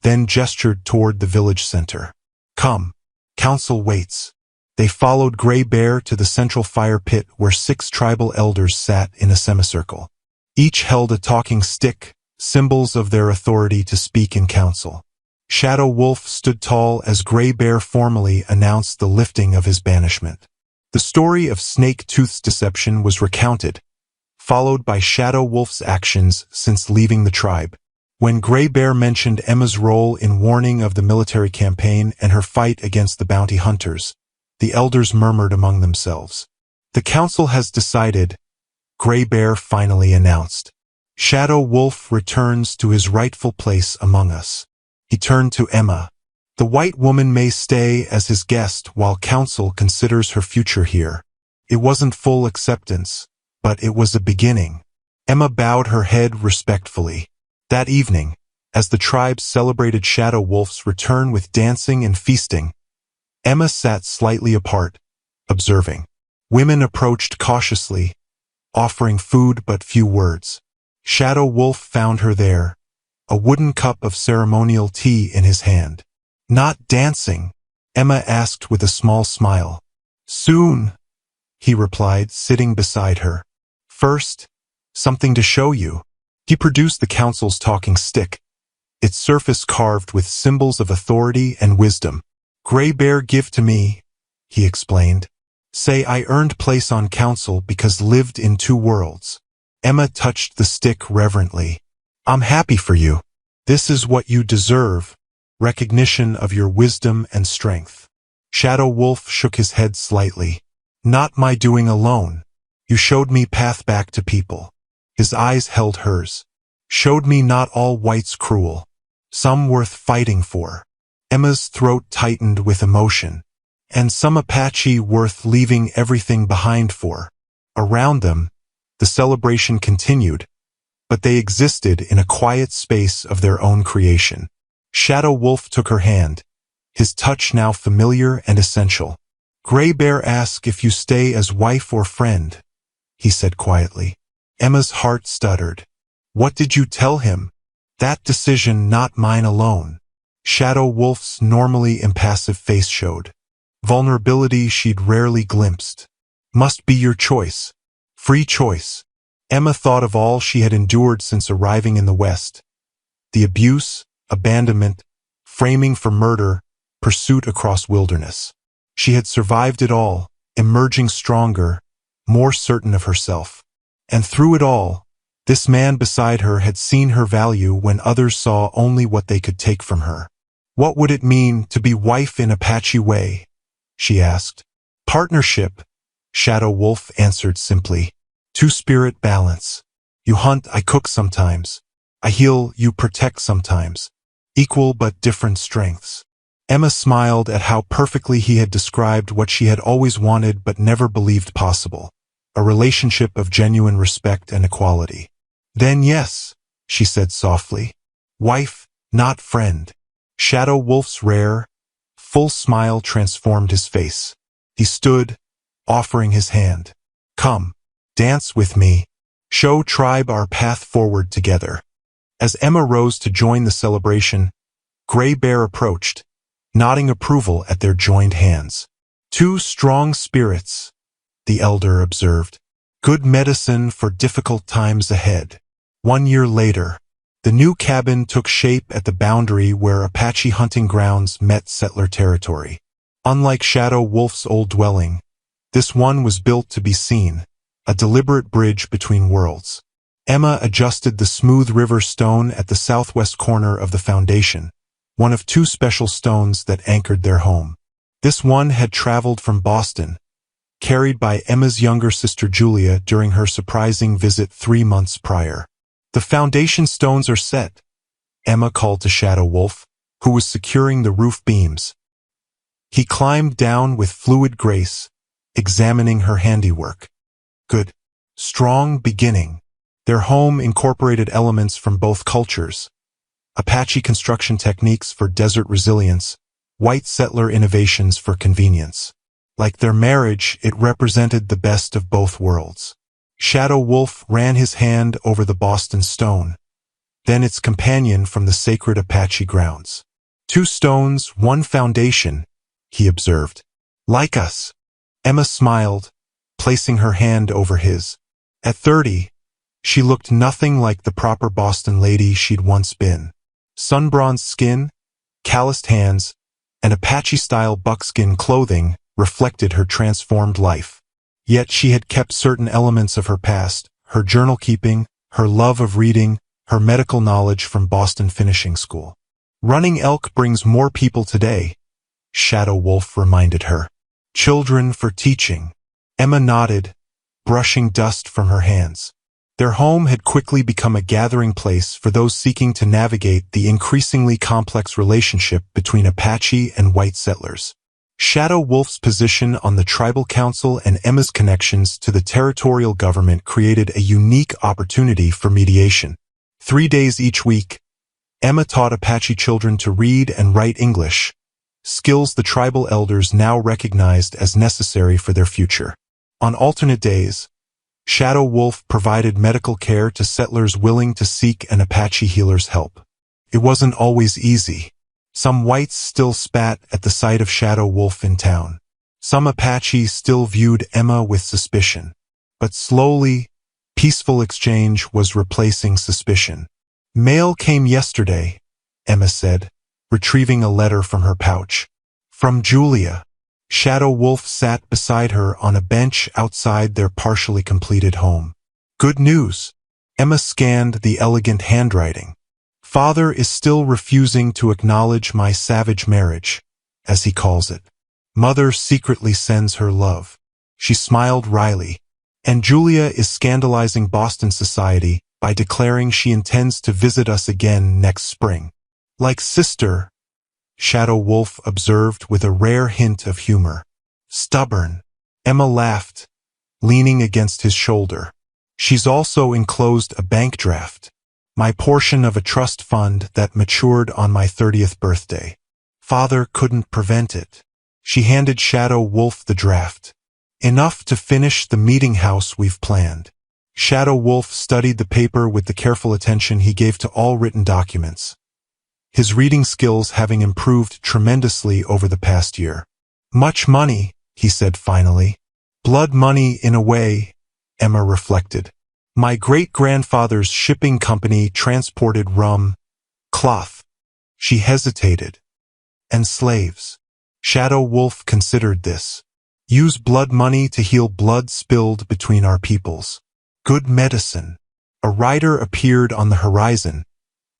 then gestured toward the village center. Come, council waits. They followed Gray Bear to the central fire pit where 6 tribal elders sat in a semicircle. Each held a talking stick, symbols of their authority to speak in council. Shadow Wolf stood tall as Gray Bear formally announced the lifting of his banishment. The story of Snake Tooth's deception was recounted, followed by Shadow Wolf's actions since leaving the tribe. When Gray Bear mentioned Emma's role in warning of the military campaign and her fight against the bounty hunters, the elders murmured among themselves. The council has decided, Gray Bear finally announced. Shadow Wolf returns to his rightful place among us. He turned to Emma. The white woman may stay as his guest while council considers her future here. It wasn't full acceptance, but it was a beginning. Emma bowed her head respectfully. That evening, as the tribe celebrated Shadow Wolf's return with dancing and feasting, Emma sat slightly apart, observing. Women approached cautiously, offering food but few words. Shadow Wolf found her there, a wooden cup of ceremonial tea in his hand. Not dancing? Emma asked with a small smile. Soon, he replied, sitting beside her. First, something to show you. He produced the council's talking stick, its surface carved with symbols of authority and wisdom. Gray Bear give to me, he explained. Say I earned place on council because lived in 2 worlds. Emma touched the stick reverently. I'm happy for you. This is what you deserve, recognition of your wisdom and strength. Shadow Wolf shook his head slightly. Not my doing alone. You showed me path back to people. His eyes held hers. Showed me not all whites cruel. Some worth fighting for. Emma's throat tightened with emotion. And some Apache worth leaving everything behind for. Around them, the celebration continued, but they existed in a quiet space of their own creation. Shadow Wolf took her hand, his touch now familiar and essential. Gray Bear asked if you stay as wife or friend, he said quietly. Emma's heart stuttered. What did you tell him? That decision not mine alone. Shadow Wolf's normally impassive face showed vulnerability she'd rarely glimpsed. Must be your choice. Free choice. Emma thought of all she had endured since arriving in the West. The abuse, abandonment, framing for murder, pursuit across wilderness. She had survived it all, emerging stronger, more certain of herself. And through it all, this man beside her had seen her value when others saw only what they could take from her. What would it mean to be wife in Apache way? She asked. Partnership, Shadow Wolf answered simply. Two-spirit balance. You hunt, I cook sometimes. I heal, you protect sometimes. Equal but different strengths. Emma smiled at how perfectly he had described what she had always wanted but never believed possible. A relationship of genuine respect and equality. Then yes, she said softly. Wife, not friend. Shadow Wolf's rare, full smile transformed his face. He stood, offering his hand. Come, dance with me. Show tribe our path forward together. As Emma rose to join the celebration, Gray Bear approached, nodding approval at their joined hands. 2 strong spirits, the elder observed. Good medicine for difficult times ahead. 1 year later, The new cabin took shape at the boundary where Apache hunting grounds met settler territory. Unlike Shadow Wolf's old dwelling, this one was built to be seen, a deliberate bridge between worlds. Emma adjusted the smooth river stone at the southwest corner of the foundation, one of two special stones that anchored their home. This one had traveled from Boston, carried by Emma's younger sister Julia during her surprising visit 3 months prior. "The foundation stones are set," Emma called to Shadow Wolf, who was securing the roof beams. He climbed down with fluid grace, examining her handiwork. "Good. Strong beginning." Their home incorporated elements from both cultures: Apache construction techniques for desert resilience, white settler innovations for convenience. Like their marriage, it represented the best of both worlds. Shadow Wolf ran his hand over the Boston stone, then its companion from the sacred Apache grounds. "Two stones, one foundation," he observed. "Like us." Emma smiled, placing her hand over his. At 30, she looked nothing like the proper Boston lady she'd once been. Sun-bronzed skin, calloused hands, and Apache-style buckskin clothing reflected her transformed life. Yet she had kept certain elements of her past: her journal-keeping, her love of reading, her medical knowledge from Boston finishing school. "Running elk brings more people today," Shadow Wolf reminded her. "Children for teaching." Emma nodded, brushing dust from her hands. Their home had quickly become a gathering place for those seeking to navigate the increasingly complex relationship between Apache and white settlers. Shadow Wolf's position on the tribal council and Emma's connections to the territorial government created a unique opportunity for mediation. 3 days each week, Emma taught Apache children to read and write English, skills the tribal elders now recognized as necessary for their future. On alternate days, Shadow Wolf provided medical care to settlers willing to seek an Apache healer's help. It wasn't always easy. Some whites still spat at the sight of Shadow Wolf in town. Some Apache still viewed Emma with suspicion. But slowly, peaceful exchange was replacing suspicion. "Mail came yesterday," Emma said, retrieving a letter from her pouch. "From Julia." Shadow Wolf sat beside her on a bench outside their partially completed home. "Good news." Emma scanned the elegant handwriting. "Father is still refusing to acknowledge my savage marriage, as he calls it. Mother secretly sends her love." She smiled wryly. "And Julia is scandalizing Boston society by declaring she intends to visit us again next spring. Like sister," Shadow Wolf observed with a rare hint of humor. "Stubborn." Emma laughed, leaning against his shoulder. "She's also enclosed a bank draft, my portion of a trust fund that matured on my 30th birthday. Father couldn't prevent it." She handed Shadow Wolf the draft. "Enough to finish the meeting house we've planned." Shadow Wolf studied the paper with the careful attention he gave to all written documents, his reading skills having improved tremendously over the past year. "Much money," he said finally. "Blood money in a way," Emma reflected. "My great-grandfather's shipping company transported rum, cloth." She hesitated. "And slaves." Shadow Wolf considered this. "Use blood money to heal blood spilled between our peoples. Good medicine." A rider appeared on the horizon,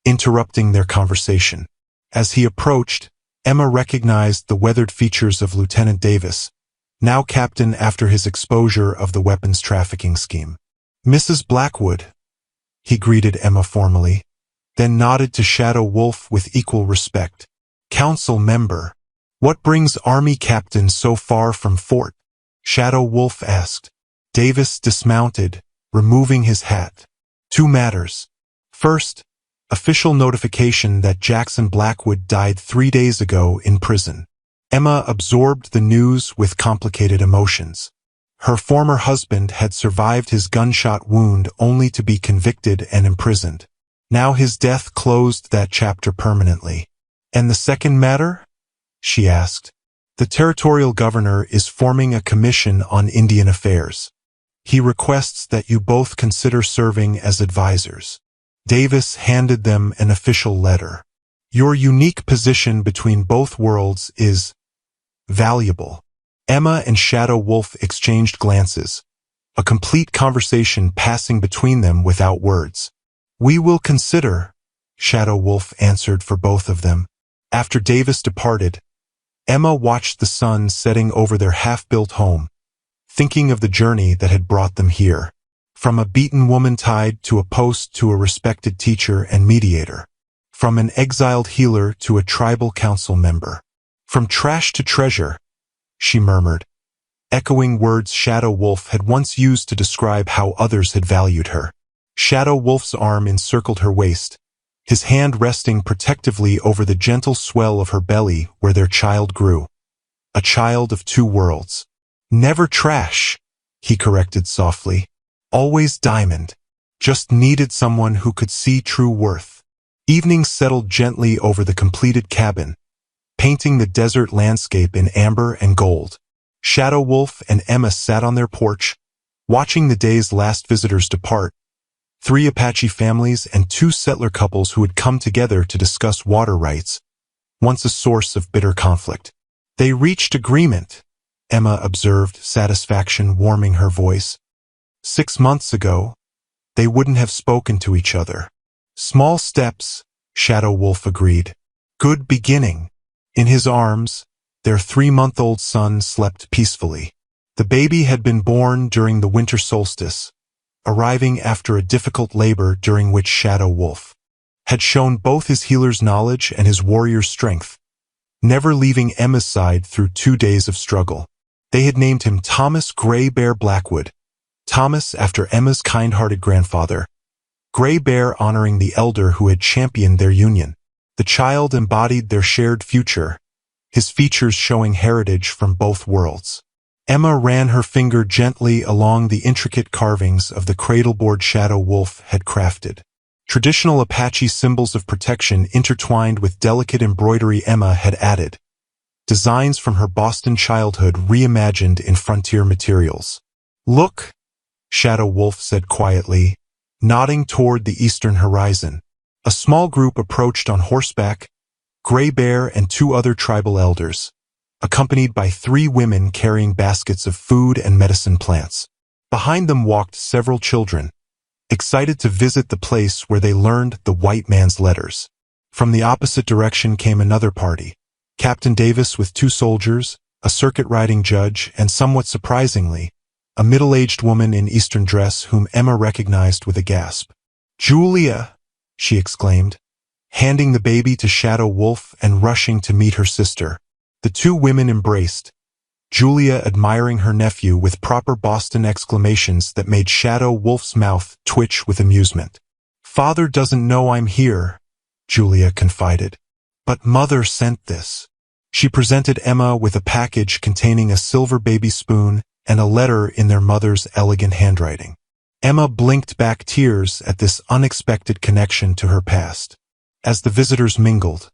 interrupting their conversation. As he approached, Emma recognized the weathered features of Lieutenant Davis, now captain after his exposure of the weapons trafficking scheme. "Mrs. Blackwood," he greeted Emma formally, then nodded to Shadow Wolf with equal respect. "Council member, what brings Army Captain so far from fort?" Shadow Wolf asked. Davis dismounted, removing his hat. "Two matters. First, official notification that Jackson Blackwood died 3 days ago in prison." Emma absorbed the news with complicated emotions. Her former husband had survived his gunshot wound only to be convicted and imprisoned. Now his death closed that chapter permanently. "And the second matter?" she asked. "The territorial governor is forming a commission on Indian affairs. He requests that you both consider serving as advisors." Davis handed them an official letter. Your unique position between both worlds is valuable. Emma and Shadow Wolf exchanged glances, a complete conversation passing between them without words. We will consider, Shadow Wolf answered for both of them. After Davis departed, Emma watched the sun setting over their half-built home, thinking of the journey that had brought them here. From a beaten woman tied to a post to a respected teacher and mediator. From an exiled healer to a tribal council member. From trash to treasure, she murmured, echoing words Shadow Wolf had once used to describe how others had valued her. Shadow Wolf's arm encircled her waist, his hand resting protectively over the gentle swell of her belly where their child grew. A child of two worlds. Never trash, he corrected softly. Always diamond. Just needed someone who could see true worth. Evening settled gently over the completed cabin, painting the desert landscape in amber and gold. Shadow Wolf and Emma sat on their porch, watching the day's last visitors depart. 3 Apache families and 2 settler couples who had come together to discuss water rights, once a source of bitter conflict. They reached agreement, Emma observed, satisfaction warming her voice. 6 months ago, they wouldn't have spoken to each other. Small steps, Shadow Wolf agreed. Good beginning. In his arms, their 3-month-old son slept peacefully. The baby had been born during the winter solstice, arriving after a difficult labor during which Shadow Wolf had shown both his healer's knowledge and his warrior's strength, never leaving Emma's side through 2 days of struggle. They had named him Thomas Gray Bear Blackwood, Thomas after Emma's kind-hearted grandfather, Gray Bear honoring the elder who had championed their union. The child embodied their shared future, his features showing heritage from both worlds. Emma ran her finger gently along the intricate carvings of the cradleboard Shadow Wolf had crafted. Traditional Apache symbols of protection intertwined with delicate embroidery Emma had added. Designs from her Boston childhood reimagined in frontier materials. Look, Shadow Wolf said quietly, nodding toward the eastern horizon. A small group approached on horseback, Gray Bear and 2 other tribal elders, accompanied by 3 women carrying baskets of food and medicine plants. Behind them walked several children, excited to visit the place where they learned the white man's letters. From the opposite direction came another party, Captain Davis with 2 soldiers, a circuit-riding judge, and somewhat surprisingly, a middle-aged woman in Eastern dress whom Emma recognized with a gasp. Julia, she exclaimed, handing the baby to Shadow Wolf and rushing to meet her sister. The 2 women embraced, Julia admiring her nephew with proper Boston exclamations that made Shadow Wolf's mouth twitch with amusement. Father doesn't know I'm here, Julia confided. But Mother sent this. She presented Emma with a package containing a silver baby spoon and a letter in their mother's elegant handwriting. Emma blinked back tears at this unexpected connection to her past. As the visitors mingled,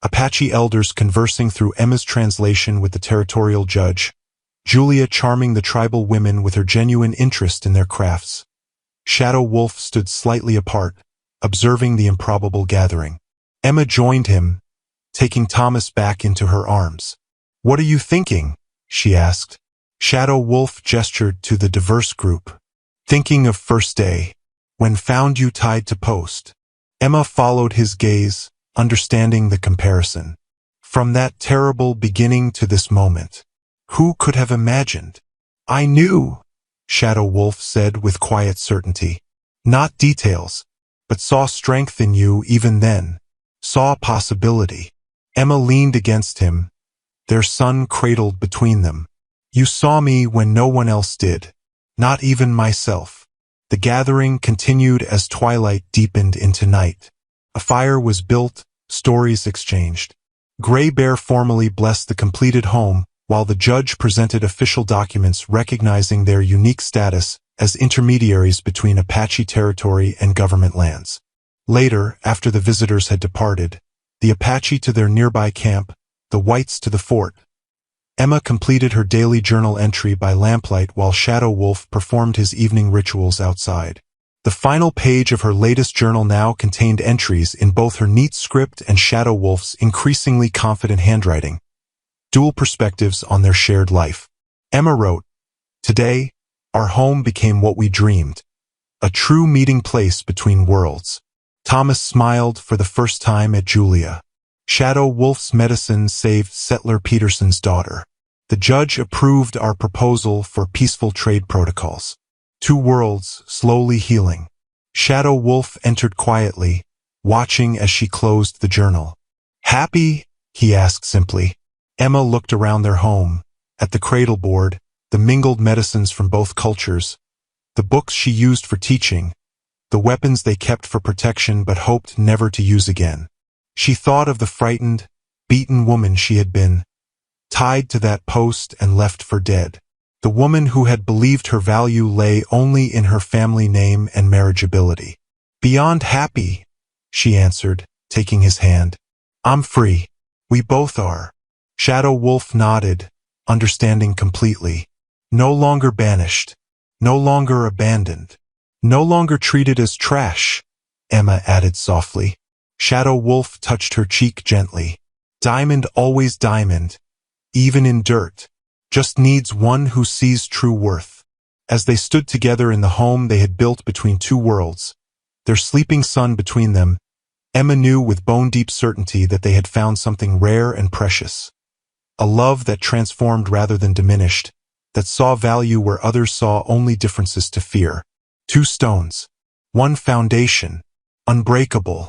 Apache elders conversing through Emma's translation with the territorial judge, Julia charming the tribal women with her genuine interest in their crafts. Shadow Wolf stood slightly apart, observing the improbable gathering. Emma joined him, taking Thomas back into her arms. What are you thinking? She asked. Shadow Wolf gestured to the diverse group. Thinking of first day, when found you tied to post. Emma followed his gaze, understanding the comparison. From that terrible beginning to this moment. Who could have imagined? I knew, Shadow Wolf said with quiet certainty. Not details, but saw strength in you even then. Saw possibility. Emma leaned against him, their son cradled between them. You saw me when no one else did, not even myself. The gathering continued as twilight deepened into night. A fire was built, stories exchanged. Gray Bear formally blessed the completed home, while the judge presented official documents recognizing their unique status as intermediaries between Apache territory and government lands. Later, after the visitors had departed, the Apache to their nearby camp, the whites to the fort, Emma completed her daily journal entry by lamplight while Shadow Wolf performed his evening rituals outside. The final page of her latest journal now contained entries in both her neat script and Shadow Wolf's increasingly confident handwriting, dual perspectives on their shared life. Emma wrote, "Today, our home became what we dreamed, a true meeting place between worlds." Thomas smiled for the first time at Julia. Shadow Wolf's medicine saved Settler Peterson's daughter. The judge approved our proposal for peaceful trade protocols. Two worlds slowly healing. Shadow Wolf entered quietly, watching as she closed the journal. "Happy?" he asked simply. Emma looked around their home, at the cradle board, the mingled medicines from both cultures, the books she used for teaching, the weapons they kept for protection but hoped never to use again. She thought of the frightened, beaten woman she had been, tied to that post and left for dead. The woman who had believed her value lay only in her family name and marriageability. "Beyond happy," she answered, taking his hand. "I'm free. We both are." Shadow Wolf nodded, understanding completely. No longer banished. No longer abandoned. No longer treated as trash, Emma added softly. Shadow Wolf touched her cheek gently. "Diamond always diamond, even in dirt. Just needs one who sees true worth." As they stood together in the home they had built between two worlds, their sleeping son between them, Emma knew with bone-deep certainty that they had found something rare and precious. A love that transformed rather than diminished, that saw value where others saw only differences to fear. Two stones. One foundation. Unbreakable.